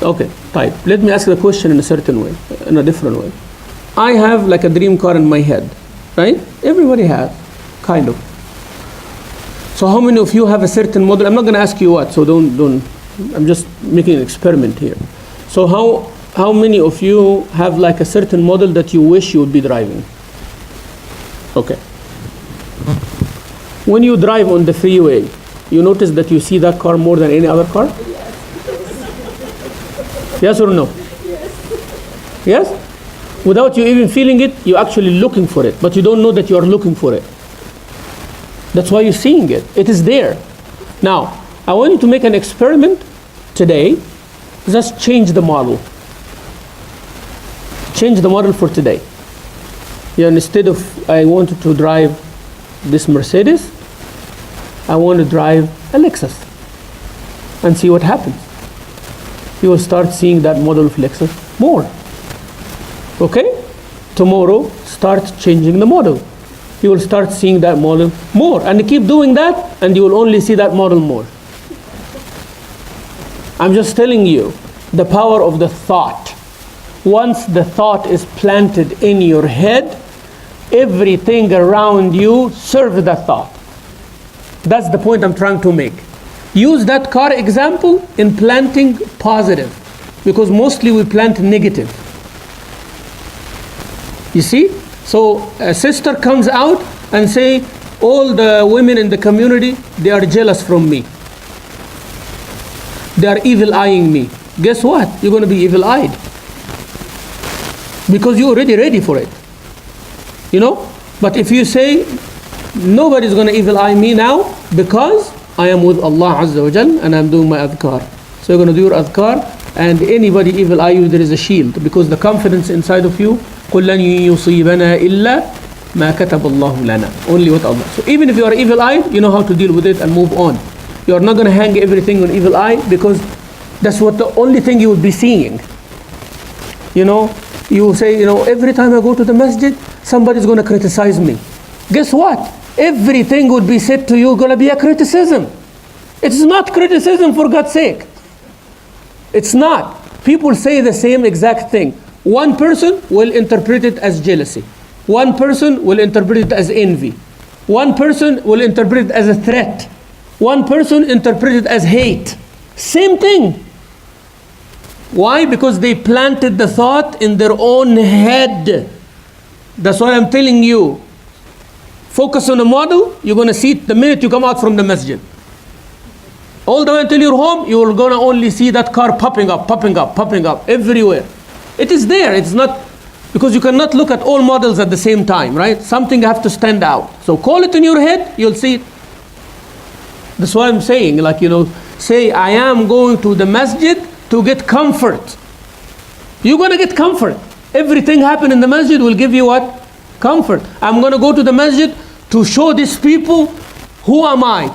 Okay, right. Let me ask the question in a certain way, in a different way. I have like a dream car in my head, right? Everybody has, kind of. So how many of you have a certain model? I'm not going to ask you what, so don't. I'm just making an experiment here. So how many of you have like a certain model that you wish you would be driving? Okay. When you drive on the freeway, you notice that you see that car more than any other car? Yes or no? Yes? Without you even feeling it, you're actually looking for it, but you don't know that you are looking for it. That's why you're seeing it. It is there. Now, I want you to make an experiment today. Just change the model. Change the model for today. Yeah, instead of I wanted to drive this Mercedes, I want to drive a Lexus and see what happens. You will start seeing that model of Lexus more. Okay? Tomorrow, start changing the model. You will start seeing that model more. And keep doing that, and you will only see that model more. I'm just telling you the power of the thought. Once the thought is planted in your head, everything around you serves that thought. That's the point I'm trying to make. Use that car example in planting positive, because mostly we plant negative. You see? So a sister comes out and say, all the women in the community, they are jealous from me. They are evil-eyeing me. Guess what? You're going to be evil-eyed. Because you're already ready for it. You know? But if you say, nobody's going to evil-eye me now because I am with Allah Azza wa Jal and I'm doing my adhkar. So you're going to do your adhkar, and anybody evil-eye you, there is a shield. Because the confidence inside of you, قُلْ لَنْ يُصِيبَنَا إِلَّا مَا كَتَبَ اللَّهُ لَنَا. Only with Allah. So even if you are evil-eyed, you know how to deal with it and move on. You are not going to hang everything on evil eye, because that's what the only thing you will be seeing. You know, you will say, you know, every time I go to the masjid, somebody's going to criticize me. Guess what? Everything would be said to you going to be a criticism. It's not criticism, for God's sake. It's not. People say the same exact thing. One person will interpret it as jealousy. One person will interpret it as envy. One person will interpret it as a threat. One person interpreted as hate. Same thing. Why? Because they planted the thought in their own head. That's why I'm telling you. Focus on a model, you're going to see it the minute you come out from the masjid. All the way until you're home, you're going to only see that car popping up everywhere. It is there. It's not, because you cannot look at all models at the same time, right? Something have to stand out. So call it in your head, you'll see it. That's why I'm saying, like, you know, say, I am going to the masjid to get comfort. You're going to get comfort. Everything happen in the masjid will give you what? Comfort. I'm going to go to the masjid to show these people who am I.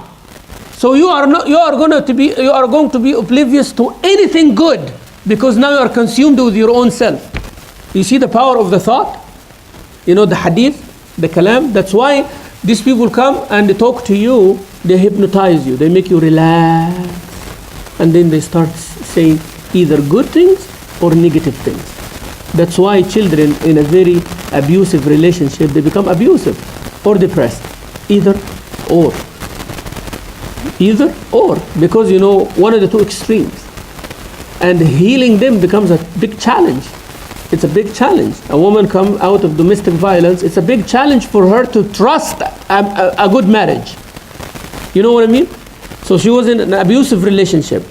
So you are going to be oblivious to anything good, because now you are consumed with your own self. You see the power of the thought? You know, the hadith, the kalam. That's why these people come and they talk to you. They hypnotize you. They make you relax. And then they start saying either good things or negative things. That's why children in a very abusive relationship, they become abusive or depressed. Either or. Either or. Because, you know, one of the two extremes. And healing them becomes a big challenge. It's a big challenge. A woman comes out of domestic violence, it's a big challenge for her to trust a good marriage. You know what I mean? So she was in an abusive relationship.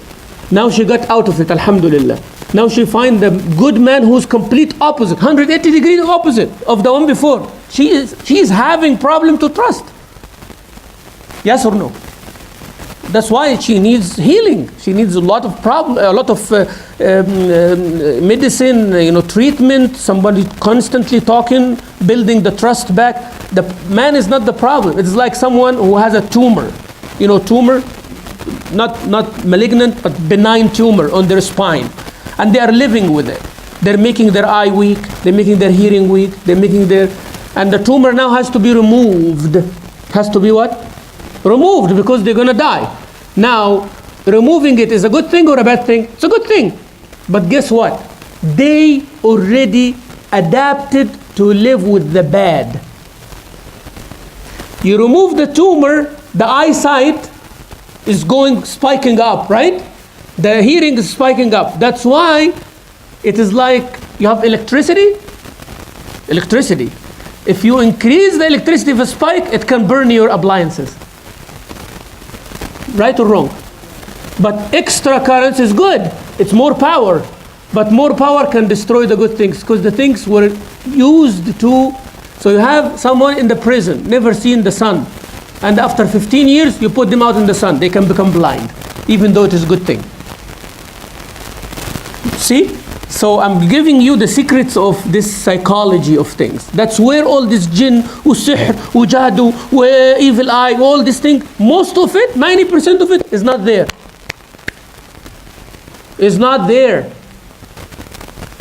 Now she got out of it, alhamdulillah. Now she find the good man who's complete opposite, 180 degrees opposite of the one before. She is having problem to trust. Yes or no? That's why she needs healing. She needs a lot of medicine, you know, treatment. Somebody constantly talking, building the trust back. The man is not the problem. It's like someone who has a tumor. You know, tumor, not malignant, but benign tumor on their spine, and they are living with it. They're making their eye weak, they're making their hearing weak, they're making their, and the tumor now has to be removed. Has to be what? Removed, because they're gonna die. Now, removing it is a good thing or a bad thing? It's a good thing. But guess what? They already adapted to live with the bad. You remove the tumor, the eyesight is spiking up, right? The hearing is spiking up. That's why it is like you have electricity. If you increase the electricity of a spike, it can burn your appliances. Right or wrong? But extra currents is good. It's more power. But more power can destroy the good things, because the things were used to. So you have someone in the prison, never seen the sun. And after 15 years, you put them out in the sun. They can become blind, even though it is a good thing. See? So I'm giving you the secrets of this psychology of things. That's where all this jinn, sihr, jadoo, evil eye, all this thing, most of it, 90% of it is not there. Is not there.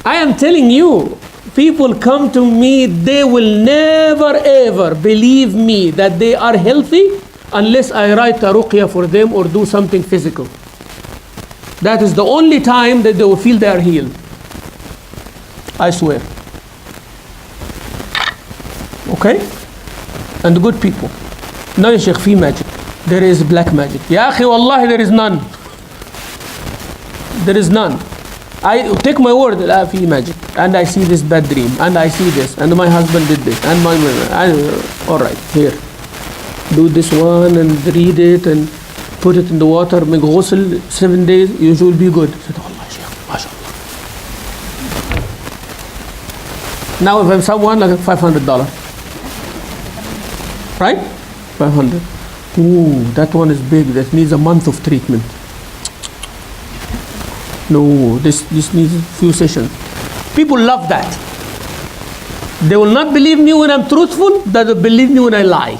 I am telling you, people come to me, they will never ever believe me that they are healthy unless I write a ruqya for them or do something physical. That is the only time that they will feel they are healed. I swear. Okay? And good people. No, ya Shaykh, fi magic. There is black magic. Ya akhi, wallahi, there is none. There is none. I take my word, fi magic. And I see this bad dream. And I see this. And my husband did this. And all right, here. Do this one and read it and put it in the water. Make ghusl 7 days. You will be good. I said, Allah, Shaykh, mashallah. Now if I'm someone like $500, right? 500. Ooh, that one is big. That needs a month of treatment. No, this needs a few sessions. People love that. They will not believe me when I'm truthful. They will believe me when I lie.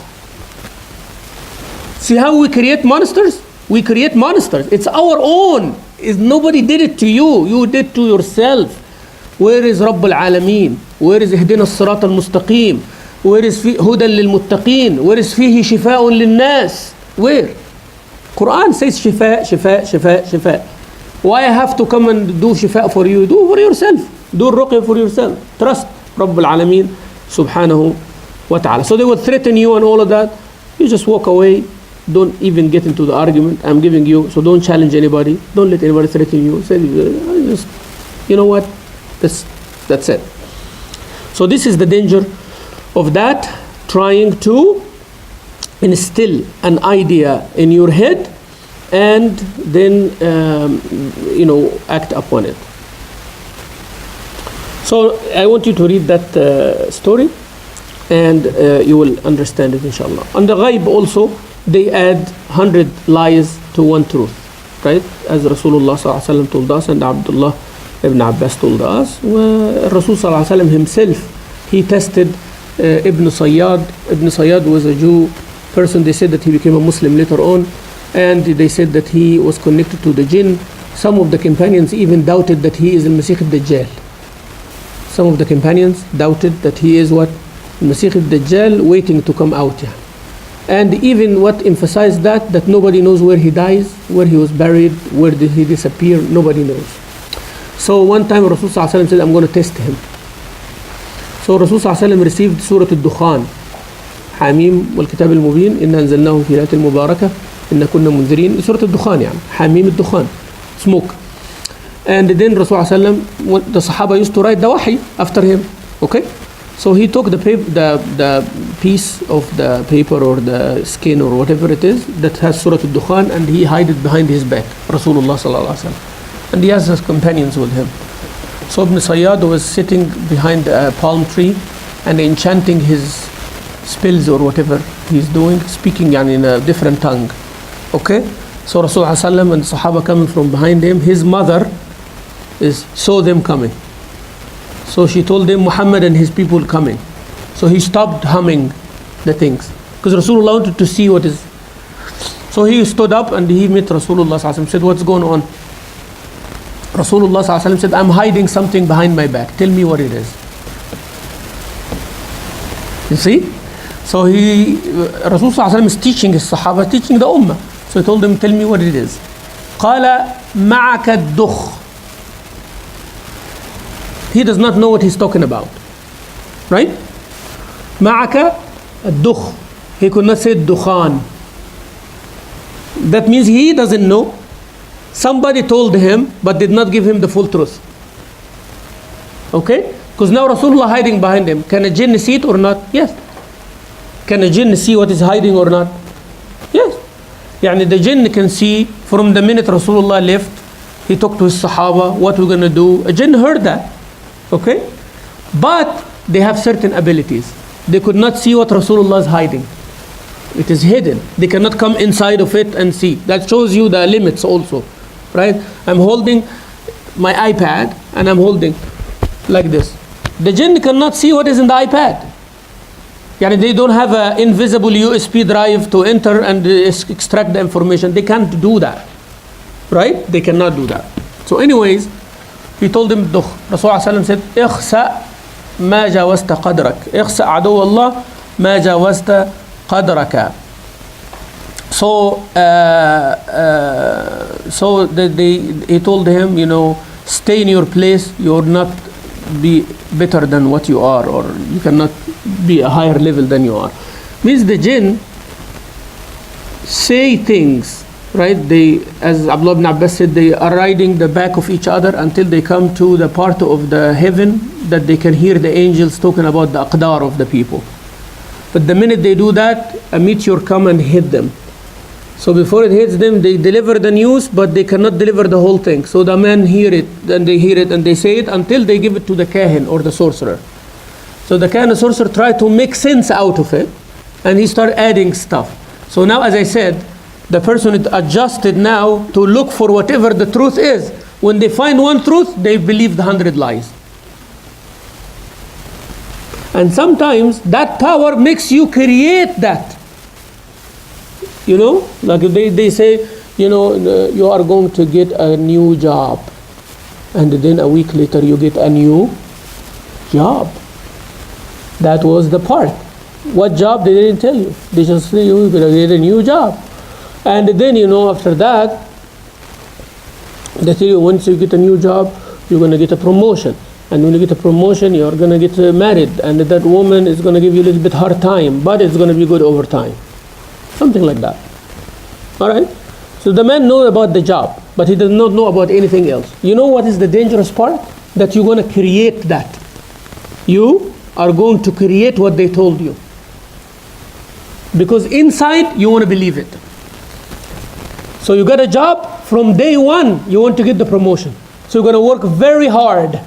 See how we create monsters? We create monsters. It's our own. Nobody did it to you. You did to yourself. Where is Rabb al-Alameen? Where is Ihdina as-Sirat al-Mustaqim? Where is Hudan lil-Muttaqeen? Where is Fihi Shifa'un lil-Nas? Where? Quran says Shifa, Shifa, Shifa, Shifa. Why I have to come and do Shifa for you? Do for yourself. Do ruqya for yourself. Trust Rabb al-Alameen subhanahu wa ta'ala. So they will threaten you and all of that. You just walk away. Don't even get into the argument. I'm giving you, so don't challenge anybody. Don't let anybody threaten you. Say, just, you know what? That's it. So this is the danger of that, trying to instill an idea in your head and then act upon it. So I want you to read that story, and you will understand it, inshallah. On the ghaib also, they add 100 lies to one truth, right? As Rasulullah sallallahu alaihi wasallam told us, and Abdullah Ibn Abbas told us. Rasul sallallahu alaihi wasallam himself, he tested Ibn Sayyad. Ibn Sayyad was a Jew person. They said that he became a Muslim later on, and they said that he was connected to the Jinn. Some of the companions even doubted that he is al-Masih al-Dajjal. Some of the companions doubted that he is what? Al-Masih al-Dajjal waiting to come out. Yeah. And even what emphasized that nobody knows where he dies, where he was buried, where did he disappear, nobody knows. So one time Rasul sallallahu alaihi wasallam said, I'm going to test him. So Rasul sallallahu alaihi wasallam received Surah Al-Dukhan. Hamim wal-Kitab al-Mubin, inna anzalnahu fi laylatin mubarakah, inna kunna munzirin. Surah Al-Dukhan, yani. Hamim al-Dukhan, smoke. And then Rasul sallallahu alaihi wasallam, the Sahaba used to write the wahi after him. Okay? So he took the piece of the paper or the skin or whatever it is that has Surah Al-Dukhan, and he hid it behind his back, Rasulullah sallallahu alaihi wasallam. And he has his companions with him. So Ibn Sayyad was sitting behind a palm tree and enchanting his spells or whatever he's doing, speaking in a different tongue. Okay? So Rasulullah sallallahu alaihi wasallam and the Sahaba coming from behind him, his mother saw them coming. So she told them Muhammad and his people coming. So he stopped humming the things, because Rasulullah wanted to see what is. So he stood up and he met Rasulullah sallallahu alaihi wasallam, said, what's going on? Rasulullah sallallahu alaihi wasallam said, I'm hiding something behind my back. Tell me what it is. You see? So Rasul sallallahu alaihi wasallam is teaching his Sahaba, teaching the Ummah. So he told them, tell me what it is. قال معك الدخ. He does not know what he's talking about. Right? معك الدخ. He could not say dukhan. That means he doesn't know. Somebody told him, but did not give him the full truth. Okay? Because now Rasulullah hiding behind him. Can a jinn see it or not? Yes. Can a jinn see what is hiding or not? Yes. Yani the jinn can see from the minute Rasulullah left, he talked to his Sahaba, what we're going to do. A jinn heard that. Okay? But they have certain abilities. They could not see what Rasulullah is hiding. It is hidden. They cannot come inside of it and see. That shows you the limits also. Right? I'm holding my iPad and I'm holding like this. The jinn cannot see what is in the iPad. Yani they don't have an invisible USB drive to enter and extract the information. They can't do that. Right? They cannot do that. So anyways, he told him, Rasulullah said, اخسأ ما جاوزت قدرك. اخسأ عدو الله ما جاوزت قدرك. So he told him, stay in your place. You'll not be better than what you are, or you cannot be a higher level than you are. Means the jinn say things, right? They, as Abdullah ibn Abbas said, they are riding the back of each other until they come to the part of the heaven that they can hear the angels talking about the aqdar of the people. But the minute they do that, a meteor come and hit them. So before it hits them, they deliver the news, but they cannot deliver the whole thing. So the men hear it, and they hear it, and they say it until they give it to the kahin or the sorcerer. So the kahin and sorcerer try to make sense out of it, and he start adding stuff. So now, as I said, the person is adjusted now to look for whatever the truth is. When they find one truth, they believe the 100 lies. And sometimes that power makes you create that. Like they say, you are going to get a new job. And then a week later you get a new job. That was the part. What job they didn't tell you. They just say you're going to get a new job. And then, after that, they tell you once you get a new job, you're going to get a promotion. And when you get a promotion, you're going to get married. And that woman is going to give you a little bit hard time, but it's going to be good over time. Something like that. All right? So the man knows about the job, but he does not know about anything else. You know what is the dangerous part? That you're going to create that. You are going to create what they told you. Because inside, you want to believe it. So you got a job, from day one, you want to get the promotion. So you're going to work very hard.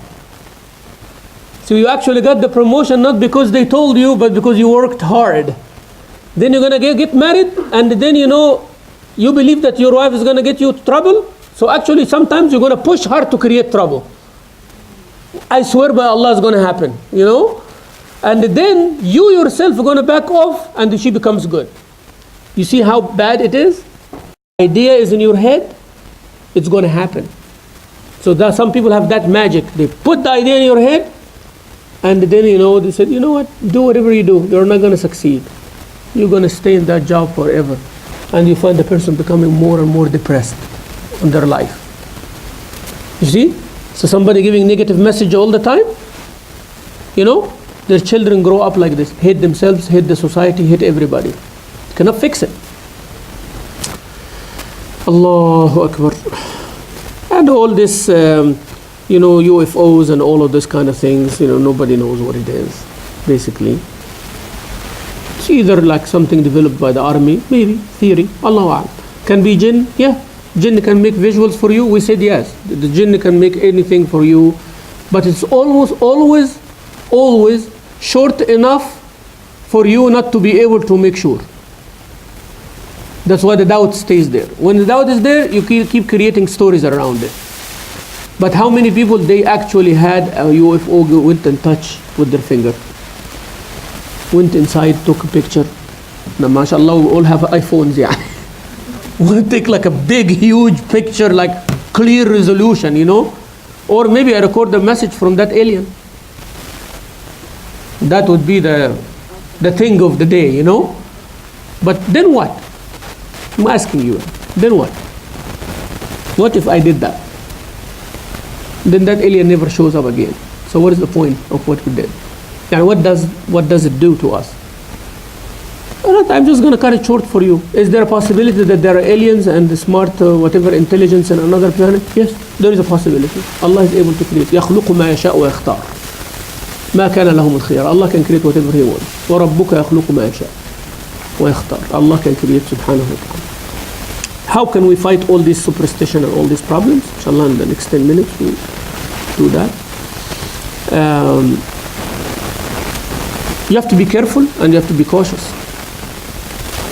So you actually got the promotion not because they told you, but because you worked hard. Then you're going to get married, and then you believe that your wife is going to get you trouble. So actually sometimes you're going to push her to create trouble. I swear by Allah it's going to happen, And then you yourself are going to back off, and she becomes good. You see how bad it is? Idea is in your head, it's going to happen. So that some people have that magic. They put the idea in your head, and then they said, what? Do whatever you do, you're not going to succeed. You're going to stay in that job forever. And you find the person becoming more and more depressed in their life. You see? So somebody giving negative message all the time, their children grow up like this, hate themselves, hate the society, hate everybody. Cannot fix it. Allahu Akbar. And all this, UFOs and all of this kind of things, nobody knows what it is, basically. It's either like something developed by the army, maybe, theory, Allahu A'lam. Can be jinn, yeah. Jinn can make visuals for you, we said yes. The jinn can make anything for you, but it's always short enough for you not to be able to make sure. That's why the doubt stays there. When the doubt is there, you keep creating stories around it. But how many people they actually had a UFO went and touched with their finger? Went inside, took a picture. Now, mashallah, we all have iPhones, yeah. We'll take like a big, huge picture, like clear resolution, Or maybe I record the message from that alien. That would be the thing of the day, you know. But then what? I'm asking you, then what? What if I did that? Then that alien never shows up again. So what is the point of what we did? And what does it do to us? I'm just going to cut it short for you. Is there a possibility that there are aliens and the smart whatever intelligence in another planet? Yes, there is a possibility. Allah is able to create. يخلق ما يشاء ويختار. ما كان لهم الخيار. Allah can create whatever He wants. وربك يخلق ما يشاء ويختار. Allah can create subhanahu wa ta'ala. How can we fight all this superstition and all these problems? Inshallah, in the next 10 minutes we'll do that. You have to be careful and you have to be cautious.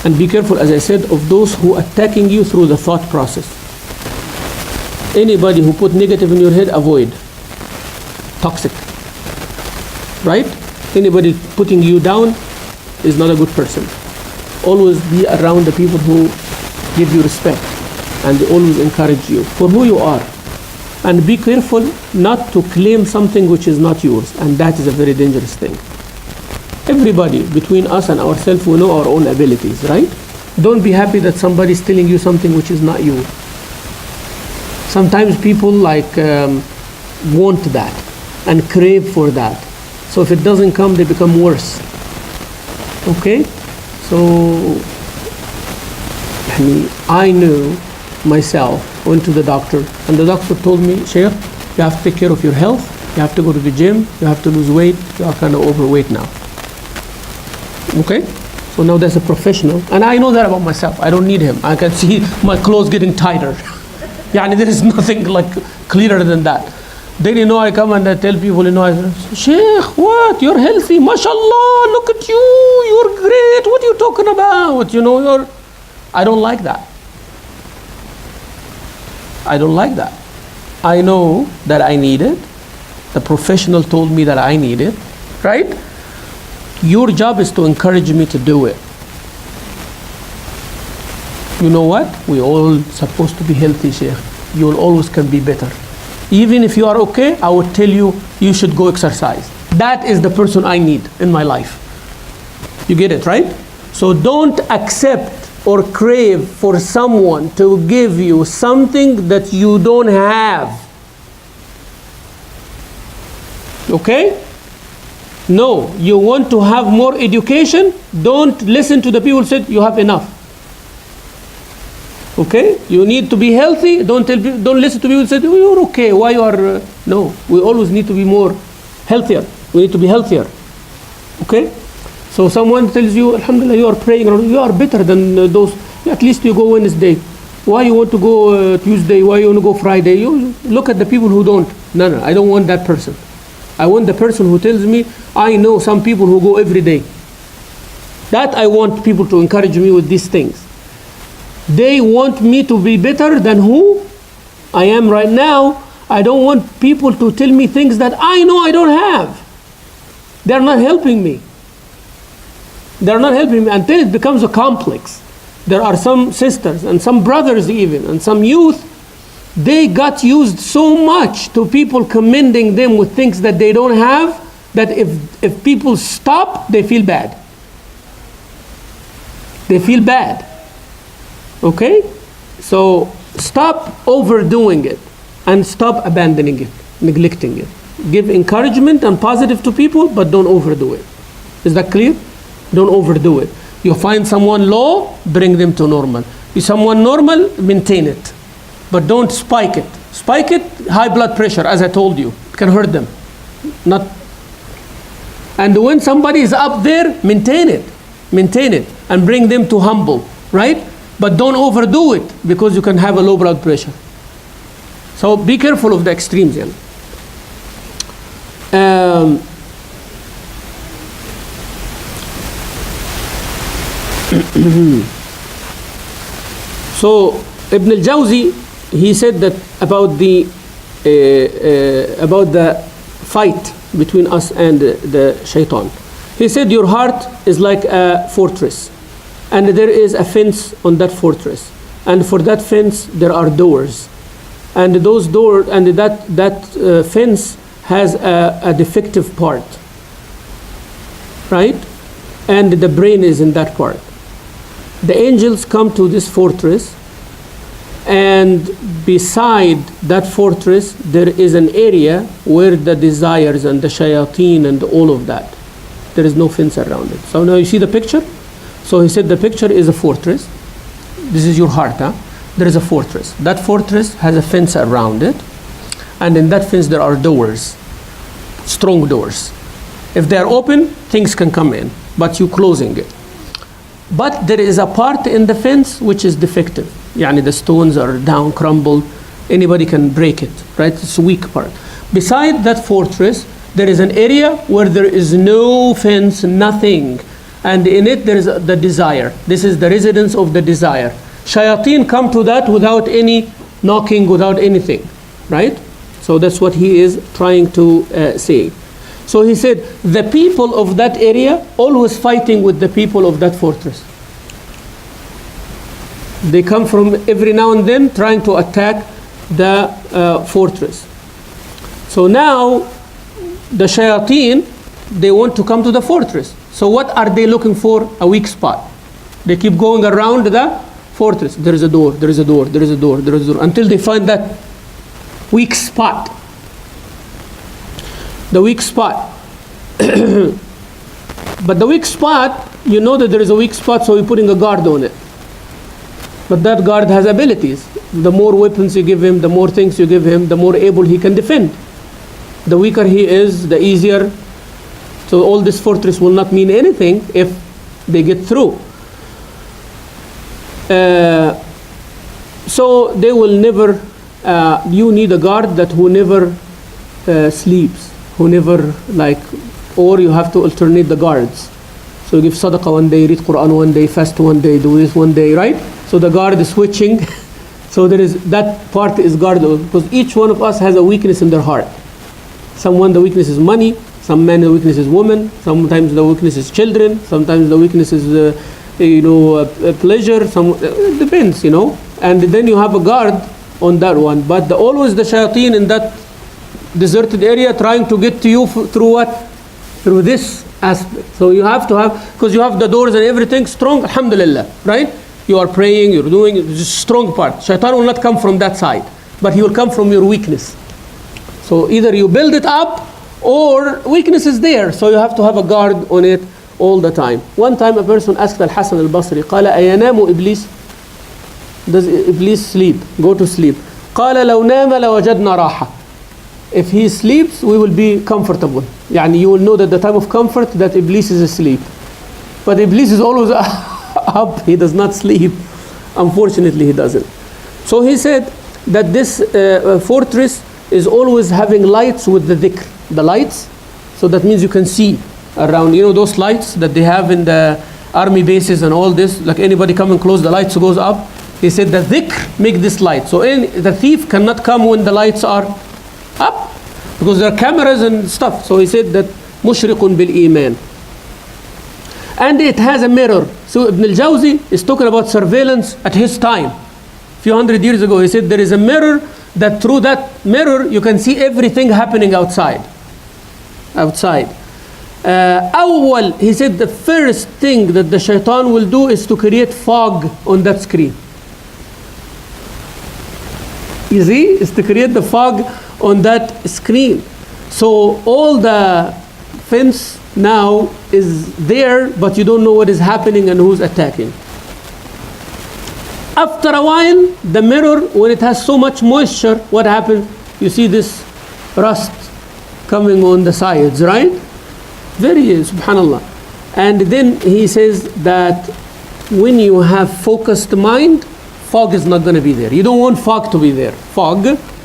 And be careful, as I said, of those who are attacking you through the thought process. Anybody who put negative in your head, avoid. Toxic. Right? Anybody putting you down is not a good person. Always be around the people who give you respect and they always encourage you for who you are. And be careful not to claim something which is not yours, and that is a very dangerous thing. Everybody, between us and ourselves, we know our own abilities, right? Don't be happy that somebody is telling you something which is not you. Sometimes people want that and crave for that. So if it doesn't come, they become worse. Okay? So I knew myself, went to the doctor, and the doctor told me, Shaykh, you have to take care of your health, you have to go to the gym, you have to lose weight, you are kind of overweight now. Okay? So now there's a professional, and I know that about myself. I don't need him. I can see my clothes getting tighter. There is nothing clearer than that. Then I come and I tell people, I say, Shaykh, what? You're healthy, mashallah, look at you, you're great, what are you talking about? I don't like that. I don't like that. I know that I need it. The professional told me that I need it, right? Your job is to encourage me to do it. You know what? We're all supposed to be healthy, Shaykh. You always can be better. Even if you are okay, I would tell you, you should go exercise. That is the person I need in my life. You get it, right? So don't accept or crave for someone to give you something that you don't have. Okay? No, you want to have more education? Don't listen to the people who said you have enough. Okay? You need to be healthy. Don't listen to people who said, oh, you're okay. Why you are... No, we always need to be more healthier. We need to be healthier. Okay? So someone tells you, Alhamdulillah, you are praying, you are better than those. At least you go Wednesday. Why you want to go Tuesday? Why you want to go Friday? You look at the people who don't. No, I don't want that person. I want the person who tells me, I know some people who go every day. That I want people to encourage me with these things. They want me to be better than who I am right now. I don't want people to tell me things that I know I don't have. They're not helping me. They're not helping me until it becomes a complex. There are some sisters and some brothers even and some youth, they got used so much to people commending them with things that they don't have, that if people stop, they feel bad. They feel bad. Okay? So stop overdoing it and stop abandoning it, neglecting it. Give encouragement and positive to people, but don't overdo it. Is that clear? Don't overdo it. You find someone low, bring them to normal. You someone normal, maintain it. But don't spike it. Spike it, high blood pressure, as I told you. It can hurt them. Not. And when somebody is up there, maintain it. Maintain it. And bring them to humble, right? But don't overdo it, because you can have a low blood pressure. So be careful of the extremes. So Ibn al-Jawzi, he said that about the fight between us and the shaitan. He said your heart is like a fortress, and there is a fence on that fortress, and for that fence there are doors, and those doors and that fence has a defective part, right? And the brain is in that part. The angels come to this fortress, and beside that fortress there is an area where the desires and the shayateen and all of that, there is no fence around it. So now you see the picture. So he said the picture is a fortress. This is your heart, huh? There is a fortress. That fortress has a fence around it, and in that fence there are doors, strong doors. If they are open, things can come in, but you're closing it. But there is a part in the fence which is defective. Yani the stones are down, crumbled. Anybody can break it, right? It's a weak part. Beside that fortress, there is an area where there is no fence, nothing. And in it there is the desire. This is the residence of the desire. Shayateen come to that without any knocking, without anything, right? So that's what he is trying to say. So he said, the people of that area always fighting with the people of that fortress. They come from every now and then trying to attack the fortress. So now the shayateen, they want to come to the fortress. So what are they looking for? A weak spot. They keep going around the fortress. There is a door, there is a door, there is a door, there is a door, until they find that weak spot. The weak spot. But the weak spot, you know that there is a weak spot, so you're putting a guard on it. But that guard has abilities. The more weapons you give him, the more things you give him, the more able he can defend. The weaker he is, the easier. So all this fortress will not mean anything if they get through. So they will never, you need a guard that who never sleeps, who never or you have to alternate the guards. So you give sadaqah one day, read Quran one day, fast one day, do this one day, right? So the guard is switching. So there is, that part is guarded, because each one of us has a weakness in their heart. Someone the weakness is money, some man the weakness is woman, sometimes the weakness is children, sometimes the weakness is pleasure, it depends, and then you have a guard on that one. But always the shayateen in that deserted area trying to get to you through what? Through this aspect. So you have to have, because you have the doors and everything strong, alhamdulillah, right? You are praying, you're doing, it's a strong part. Shaitan will not come from that side, but he will come from your weakness. So either you build it up, or weakness is there, so you have to have a guard on it all the time. One time a person asked Al-Hasan al-Basri, قال أينام إبليس? Does Iblis sleep? Go to sleep. قال لو نام لوجدنا راحة. If he sleeps, we will be comfortable. يعني you will know that the time of comfort that Iblis is asleep. But Iblis is always up, he does not sleep. Unfortunately, he doesn't. So he said that this fortress is always having lights with the dhikr. The lights, so that means you can see around, those lights that they have in the army bases and all this, like anybody coming close, the lights goes up. He said the dhikr make this light. So the thief cannot come when the lights are up, because there are cameras and stuff. So he said that mushrikun bil iman. And it has a mirror. So Ibn al-Jawzi is talking about surveillance at his time. A few hundred years ago, he said there is a mirror, that through that mirror you can see everything happening outside. He said the first thing that the shaitan will do is to create fog on that screen. You see, is to create the fog on that screen. So all the fence now is there, but you don't know what is happening and who's attacking. After a while, the mirror, when it has so much moisture, what happens? You see this rust coming on the sides, right? Very, subhanallah. And then he says that when you have focused mind, fog is not going to be there. You don't want fog to be there.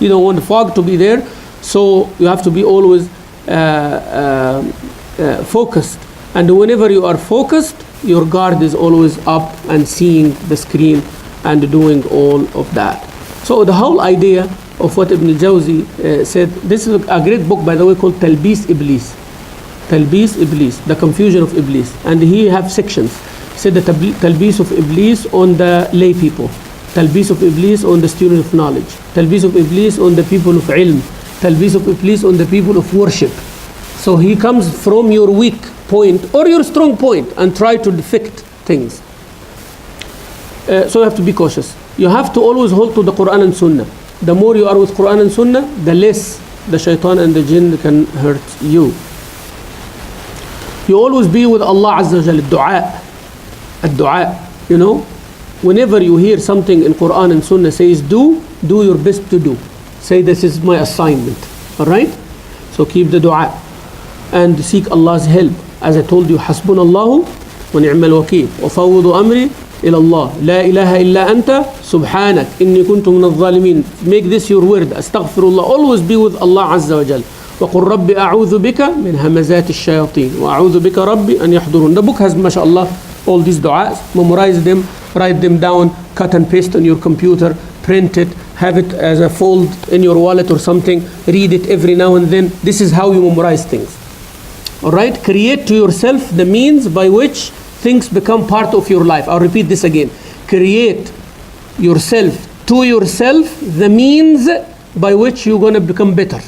You don't want fog to be there. So you have to be always focused. And whenever you are focused, your guard is always up and seeing the screen and doing all of that. So the whole idea of what Ibn al-Jawzi said, this is a great book, by the way, called Talbis Iblis. Talbis Iblis, the confusion of Iblis. And he have sections. He said the Talbis of Iblis on the lay people. Talbis of Iblis on the student of knowledge. Talbis of Iblis on the people of ilm. Talbis of Iblis on the people of worship. So he comes from your weak point or your strong point and try to defect things. So you have to be cautious. You have to always hold to the Quran and Sunnah. The more you are with Quran and Sunnah, the less the shaitan and the jinn can hurt you. You always be with Allah Azza wa Jalla. Ad-du'a. You know, whenever you hear something in Quran and Sunnah says do your best to do. Say this is my assignment. Alright? So keep the dua and seek Allah's help. As I told you, Hasbunallahu wa ni'mal wakeel. Wa fawwadu amri ila Allah. La ilaha illa anta subhanak inni kuntu min al-zalimin. Make this your word. Astaghfirullah. Always be with Allah Azza wa Jalla. وَقُلْ رَبِّ أَعُوذُ بِكَ مِنْ هَمَزَاتِ الشَّيَاطِينِ وَأَعُوذُ بِكَ رَبِّ أَنْ يَحْضُرُونَ. The book has, mashallah, all these du'as. Memorize them, write them down, cut and paste on your computer, print it, have it as a fold in your wallet or something, read it every now and then. This is how you memorize things. Alright? Create to yourself the means by which things become part of your life. I'll repeat this again. Create yourself, to yourself, the means by which you're going to become better.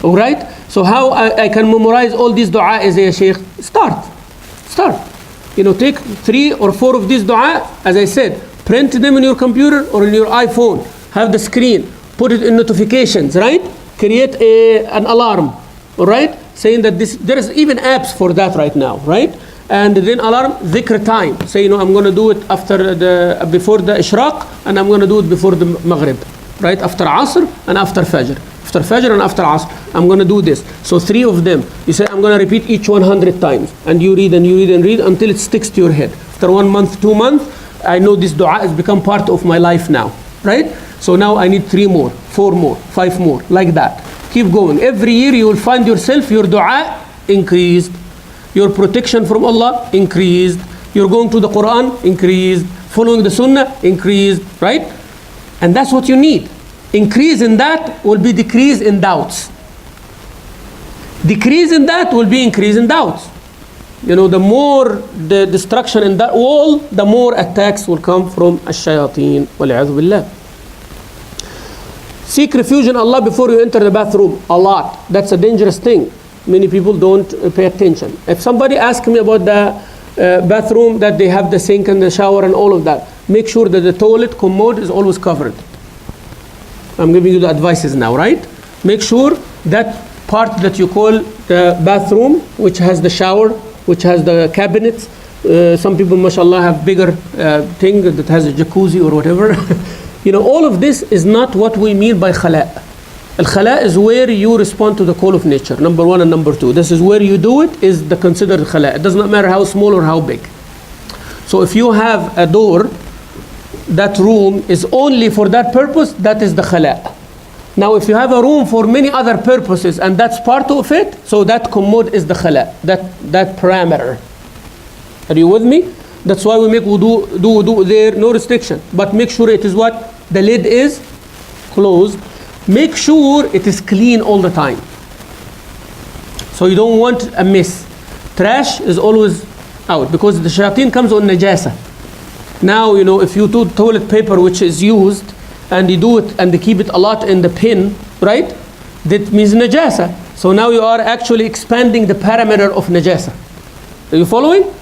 Alright? So how I can memorize all these dua as a Shaykh? Start. You know, take 3 or 4 of these dua, as I said, print them in your computer or in your iPhone. Have the screen. Put it in notifications, right? Create an alarm, alright? Saying that there is even apps for that right now, right? And then alarm, dhikr time. Say, you know, I'm going to do it before the ishraq, and I'm going to do it before the maghrib, right? After asr and after fajr. After fajr and after asr, I'm going to do this. So 3 of them. You say, I'm going to repeat each 100 times. And you read and you read and read until it sticks to your head. After 1 month, 2 months, I know this dua has become part of my life now, right? So now I need 3 more, 4 more, 5 more, like that. Keep going. Every year you will find yourself, your dua increased. Your protection from Allah increased. You're going to the Quran, increased. Following the Sunnah, increased, right? And that's what you need. Increase in that will be decrease in doubts. Decrease in that will be increase in doubts. You know, the more the destruction in that wall, the more attacks will come from ash-shayateen. Wal-'iyadhu billah. Seek refuge in Allah before you enter the bathroom. A lot. That's a dangerous thing. Many people don't pay attention. If somebody asks me about the bathroom, that they have the sink and the shower and all of that, make sure that the toilet commode is always covered. I'm giving you the advices now, right? Make sure that part that you call the bathroom, which has the shower, which has the cabinets. Some people, mashallah, have bigger thing that has a jacuzzi or whatever. You know, all of this is not what we mean by khala'. Al-khala' is where you respond to the call of nature, number 1 and number 2. This is where you do it, is the considered khala'. It does not matter how small or how big. So if you have a door, that room is only for that purpose, that is the khala'. Now if you have a room for many other purposes and that's part of it, so that commode is the khala', that parameter. Are you with me? That's why we make wudu there, no restriction. But make sure it is what? The lid is closed. Make sure it is clean all the time. So you don't want a mess. Trash is always out because the shayateen comes on najasa. Now, you know, if you do toilet paper which is used and you do it and they keep it a lot in the bin, right? That means najasa. So now you are actually expanding the parameter of najasa. Are you following?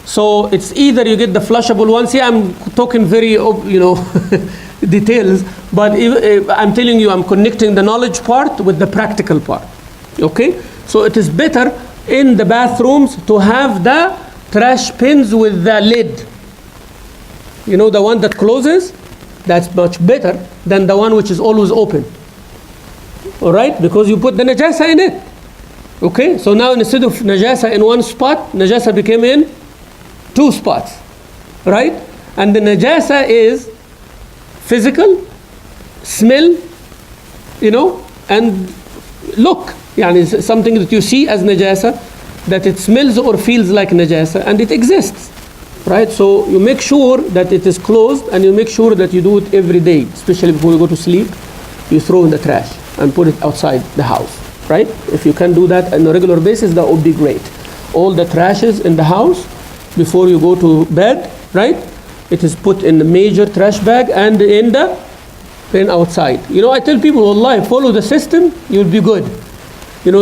So it's either you get the flushable ones. Here I'm talking very, you know, details, but if I'm telling you, I'm connecting the knowledge part with the practical part. Okay? So it is better in the bathrooms to have the trash bins with the lid. You know, the one that closes, that's much better than the one which is always open. Alright? Because you put the najasa in it. Okay? So now instead of najasa in one spot, najasa became in 2 spots. Right? And the najasa is physical, smell, you know, and look. Yani something that you see as najasa, that it smells or feels like najasa, and it exists. Right? So you make sure that it is closed, and you make sure that you do it every day, especially before you go to sleep. You throw in the trash and put it outside the house. Right? If you can do that on a regular basis, that would be great. All the trashes in the house before you go to bed, right? it is put in the major trash bag and in the bin outside. I tell people, wallahi, follow the system, you'll be good.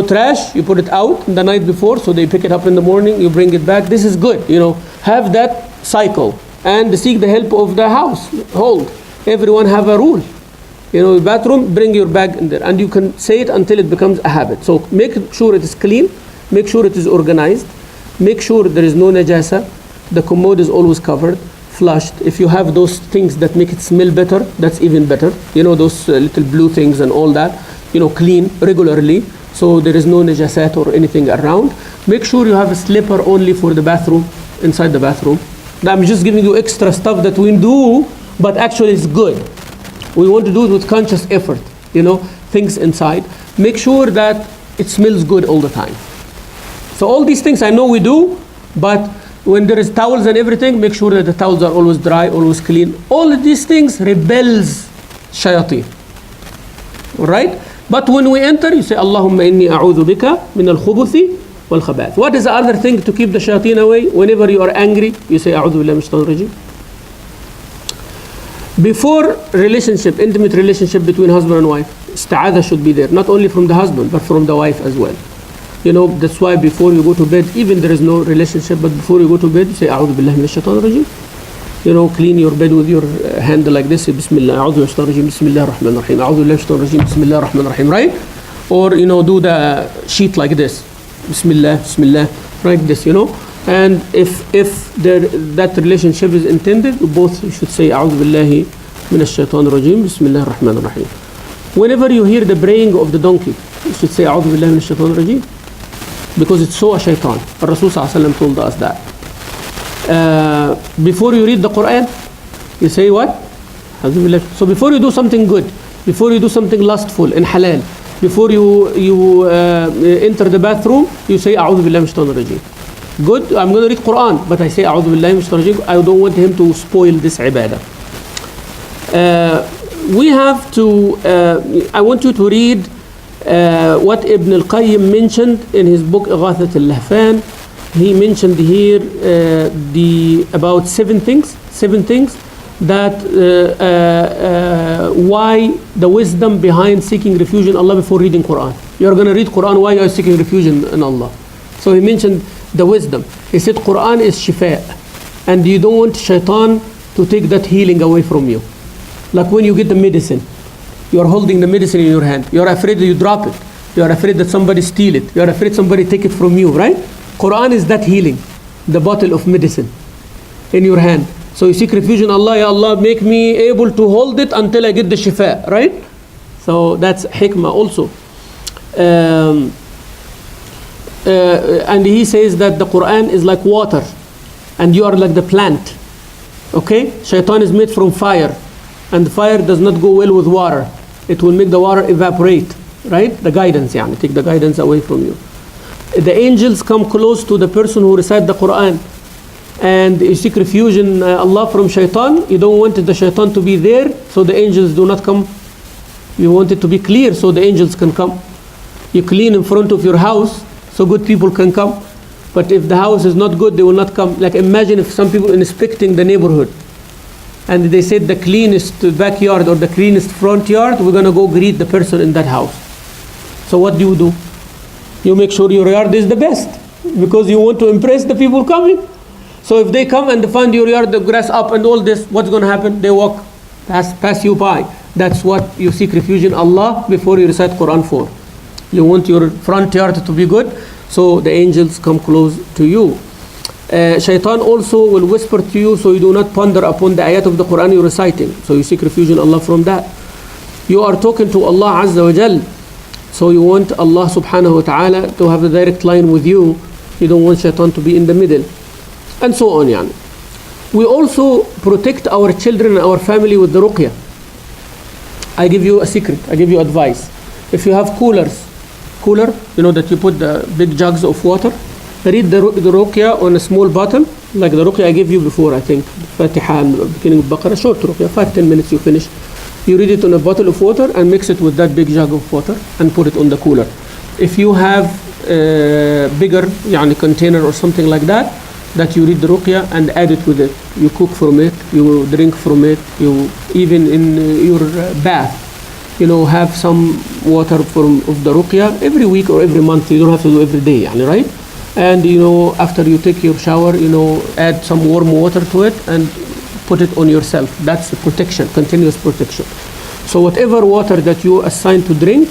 Trash, you put it out the night before, so they pick it up in the morning, you bring it back. This is good. Have that cycle and seek the help of the household. Everyone have a rule. Bathroom, bring your bag in there, and you can say it until it becomes a habit. So make sure it is clean, make sure it is organized, make sure there is no najasa, the commode is always covered, flushed. If you have those things that make it smell better, that's even better. Those little blue things and all that, clean regularly, so there is no najasat or anything around. Make sure you have a slipper only for the bathroom, inside the bathroom. Now, I'm just giving you extra stuff that we do, but actually it's good. We want to do it with conscious effort, things inside. Make sure that it smells good all the time. So all these things I know we do, but when there is towels and everything, make sure that the towels are always dry, always clean. All of these things repels shayateen. All right? But when we enter, you say, Allahumma inni a'udhu bika min al-khubuthi wal-khabath. What is the other thing to keep the shayateen away? Whenever you are angry, you say, a'udhu billahi minash shaitanir rajim. Before relationship, intimate relationship between husband and wife, ista'adha should be there, not only from the husband, but from the wife as well. That's why before you go to bed, even there is no relationship, but before you go to bed, you say, A'udhu billahi minash shaitanir rajim. Clean your bed with your hand like this, Bismillah, A'udhu billahi minash shaitanir rajim, Bismillah ar-Rahman ar-Rahim, A'udhu billahi minash shaitanir rajim, Bismillah ar-Rahman ar-Rahim, right? Or, do the sheet like this, Bismillah, Bismillah, like this, And if that relationship is intended, both should say, A'udhu billahi minash shaitanir rajim, Bismillah ar-Rahman ar-Rahim. Whenever you hear the braying of the donkey, you should say, A'udhu billahi minash shaitanir rajim, because it's so a shaitan. Rasul ﷺ told us that. Before you read the Quran, you say what? So before you do something good, before you do something lustful and halal, before you enter the bathroom, you say, A'udhu billahi minash shaitanir rajim. Good, I'm going to read Quran, but I say, A'udhu billahi minash shaitanir rajim. I don't want him to spoil this ibadah. We have to, I want you to read what Ibn al-Qayyim mentioned in his book Ighathat al-Lahfan. He mentioned here about seven things that why the wisdom behind seeking refuge in Allah before reading Quran. You're going to read Quran, why are you seeking refuge in Allah? So he mentioned the wisdom. He said Quran is shifa, and you don't want shaitan to take that healing away from you. Like when you get the medicine, you are holding the medicine in your hand. You are afraid that you drop it. You are afraid that somebody steal it. You are afraid somebody take it from you, right? Quran is that healing, the bottle of medicine in your hand. So you seek refuge in Allah. Ya Allah, make me able to hold it until I get the shifa, right? So that's hikmah also. And he says that the Quran is like water, and you are like the plant. Okay? Shaitan is made from fire, and fire does not go well with water. It will make the water evaporate, right? The guidance, take the guidance away from you. The angels come close to the person who recites the Quran, and you seek refuge in Allah from shaitan. You don't want the shaitan to be there, so the angels do not come. You want it to be clear, so the angels can come. You clean in front of your house, so good people can come. But if the house is not good, they will not come. Like imagine if some people inspecting the neighborhood, and they said the cleanest backyard or the cleanest front yard, we're going to go greet the person in that house. So what do? You make sure your yard is the best, because you want to impress the people coming. So if they come and they find your yard, the grass up and all this, what's going to happen? They walk, pass you by. That's what you seek refuge in Allah before you recite Quran for. You want your front yard to be good, so the angels come close to you. Shaitan also will whisper to you, so you do not ponder upon the ayat of the Quran you're reciting. So you seek refuge in Allah from that. You are talking to Allah Azza wa Jal, so you want Allah subhanahu wa ta'ala to have a direct line with you. You don't want shaitan to be in the middle. And so on, We also protect our children and our family with the ruqyah. I give you a secret, I give you advice. If you have cooler, that you put the big jugs of water, read the ruqyah on a small bottle, like the ruqyah I gave you before, I think, Fatiha, beginning of Baqarah, short ruqyah, 5-10 minutes you finish. You read it on a bottle of water and mix it with that big jug of water and put it on the cooler. If you have a bigger container or something like that, that you read the ruqya and add it with it. You cook from it, you drink from it, you even in your bath, have some water of the ruqya every week or every month. You don't have to do every day, right? And after you take your shower, add some warm water to it and put it on yourself. That's the protection, continuous protection. So whatever water that you assign to drink,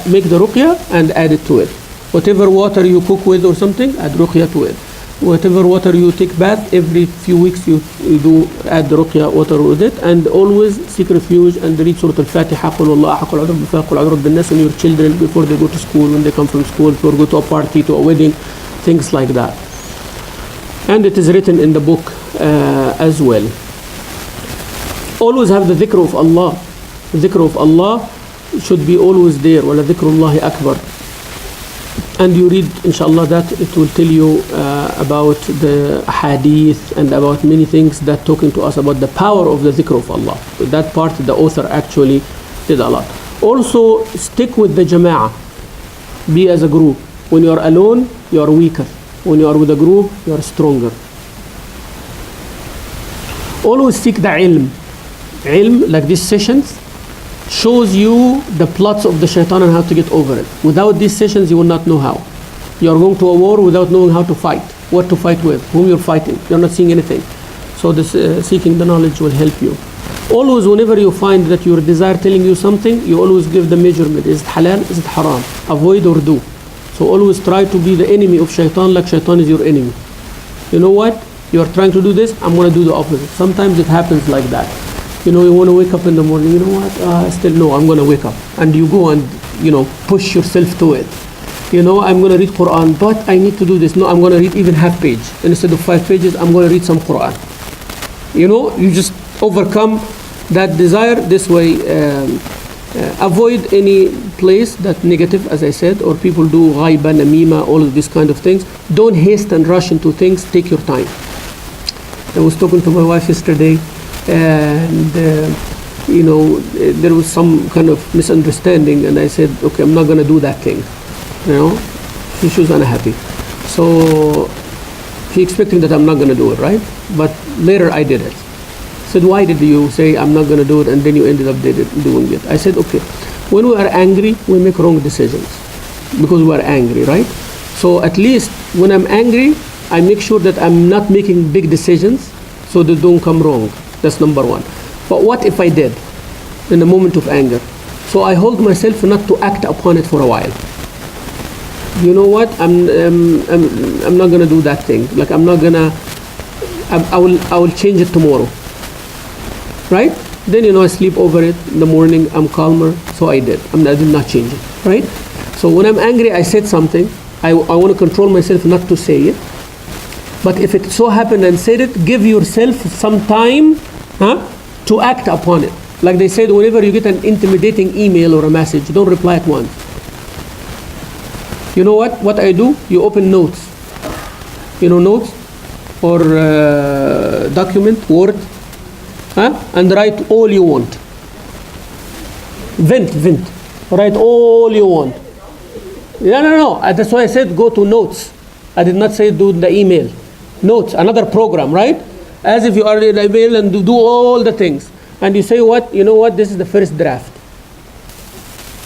make the ruqya and add it to it. Whatever water you cook with or something, add ruqya to it. Whatever water you take bath, every few weeks you do add the ruqya water with it, and always seek refuge and read Surah Al-Fatiha, Qul Huwallahu Ahad, Qul A'udhu Birabbil Falaq, Qul A'udhu Birabbin Nas, on your children before they go to school, when they come from school, or go to a party, to a wedding, things like that. And it is written in the book as well. Always have the dhikr of Allah. The dhikr of Allah should be always there. وَلَا ذِكْرُ اللَّهِ أَكْبَرُ. And you read, inshallah, that it will tell you about the hadith and about many things that talking to us about the power of the dhikr of Allah. That part the author actually did a lot. Also, stick with the jama'ah. Be as a group. When you are alone, you are weaker. When you are with a group, you are stronger. Always seek the ilm. Ilm, like these sessions, shows you the plots of the shaitan and how to get over it. Without these sessions, you will not know how. You are going to a war without knowing how to fight, what to fight with, whom you're fighting. You're not seeing anything. So this seeking the knowledge will help you. Always, whenever you find that your desire telling you something, you always give the measurement. Is it halal? Is it haram? Avoid or do. So always try to be the enemy of shaitan like shaitan is your enemy. You know what? You are trying to do this, I'm going to do the opposite. Sometimes it happens like that. You want to wake up in the morning, you know what, still no, I'm going to wake up. And you go and, push yourself to it. I'm going to read Quran, but I need to do this. No, I'm going to read even half page. Instead of 5 pages, I'm going to read some Quran. You just overcome that desire this way. Avoid any place that's negative, as I said, or people do ghaiba, namima, all of these kind of things. Don't haste and rush into things. Take your time. I was talking to my wife yesterday, and there was some kind of misunderstanding, and I said, okay, I'm not going to do that thing. She was unhappy. So she expecting that I'm not going to do it, right? But later I did it. I said, why did you say I'm not going to do it and then you ended up doing it? I said, okay, when we are angry, we make wrong decisions because we are angry, right? So at least when I'm angry, I make sure that I'm not making big decisions so they don't come wrong. That's number one. But what if I did in a moment of anger? So I hold myself not to act upon it for a while. You know what? I'm not gonna do that thing. Like I'm not gonna. I will change it tomorrow. Right? Then I sleep over it. In the morning I'm calmer. So I did. I did not change it. Right? So when I'm angry, I said something. I want to control myself not to say it. But if it so happened and said it, give yourself some time to act upon it. Like they said, whenever you get an intimidating email or a message, don't reply at once. You know what? What I do? You open notes. Notes or document, Word, and write all you want. Vent. Write all you want. No. That's why I said go to notes. I did not say do the email. Notes, another program, right? As if you are in email and do all the things. And you say what? You know what? This is the first draft.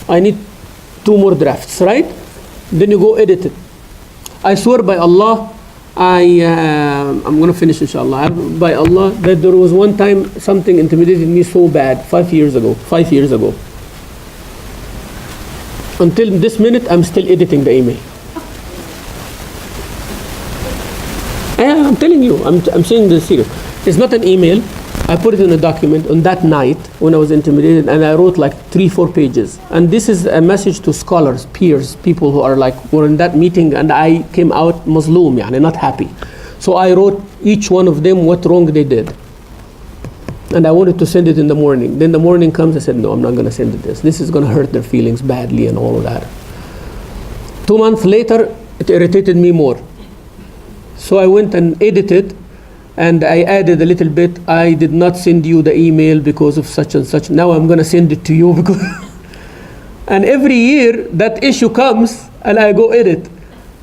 I need 2 more drafts, right? Then you go edit it. I swear by Allah, I'm going to finish inshallah. By Allah, that there was one time something intimidated me so bad, 5 years ago. Until this minute, I'm still editing the email. I'm telling you, I'm saying this serious. It's not an email. I put it in a document on that night when I was intimidated, and I wrote like 3-4 pages. And this is a message to scholars, peers, people who are were in that meeting, and I came out mazloom, not happy. So I wrote each one of them what wrong they did. And I wanted to send it in the morning. Then the morning comes, I said, no, I'm not going to send it this. This is going to hurt their feelings badly and all of that. 2 months later, it irritated me more. So I went and edited, and I added a little bit. I did not send you the email because of such and such. Now I'm going to send it to you because. And every year that issue comes, and I go edit.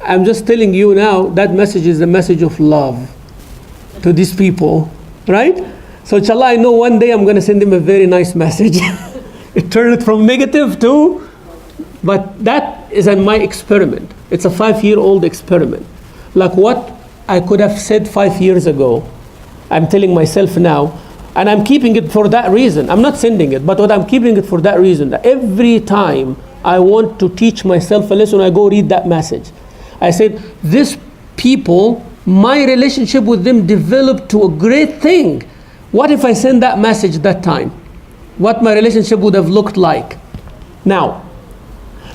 I'm just telling you now, that message is a message of love to these people, right? So inshallah, I know one day I'm going to send them a very nice message. It turned from negative to, but that is my experiment. It's a 5-year-old experiment. Like what I could have said 5 years ago, I'm telling myself now, and I'm keeping it for that reason. I'm not sending it, but what I'm keeping it for that reason. That every time I want to teach myself a lesson, I go read that message. I said, these people, my relationship with them developed to a great thing. What if I send that message that time? What my relationship would have looked like? Now,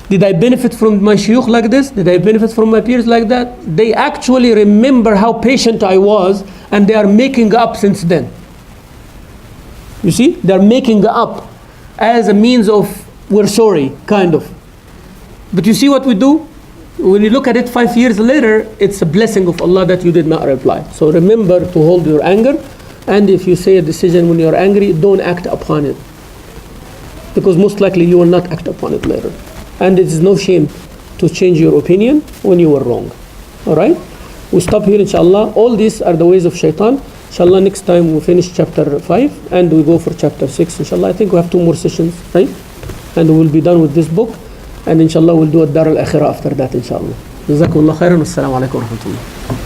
did I benefit from my shuyukh like this? Did I benefit from my peers like that? They actually remember how patient I was, and they are making up since then. You see, they're making up as a means of, we're sorry, kind of. But you see what we do? When you look at it 5 years later, it's a blessing of Allah that you did not reply. So remember to hold your anger, and if you say a decision when you're angry, don't act upon it. Because most likely you will not act upon it later. And it is no shame to change your opinion when you were wrong. Alright? We stop here inshallah. All these are the ways of shaitan. Inshallah, next time we'll finish chapter 5 and we go for chapter 6. Inshallah, I think we have 2 more sessions, right? And we will be done with this book. And inshallah, we'll do a Dar al-Akhirah after that, inshallah. Jazakumullah khairan. Wassalamu alaikum wa rahmatullah.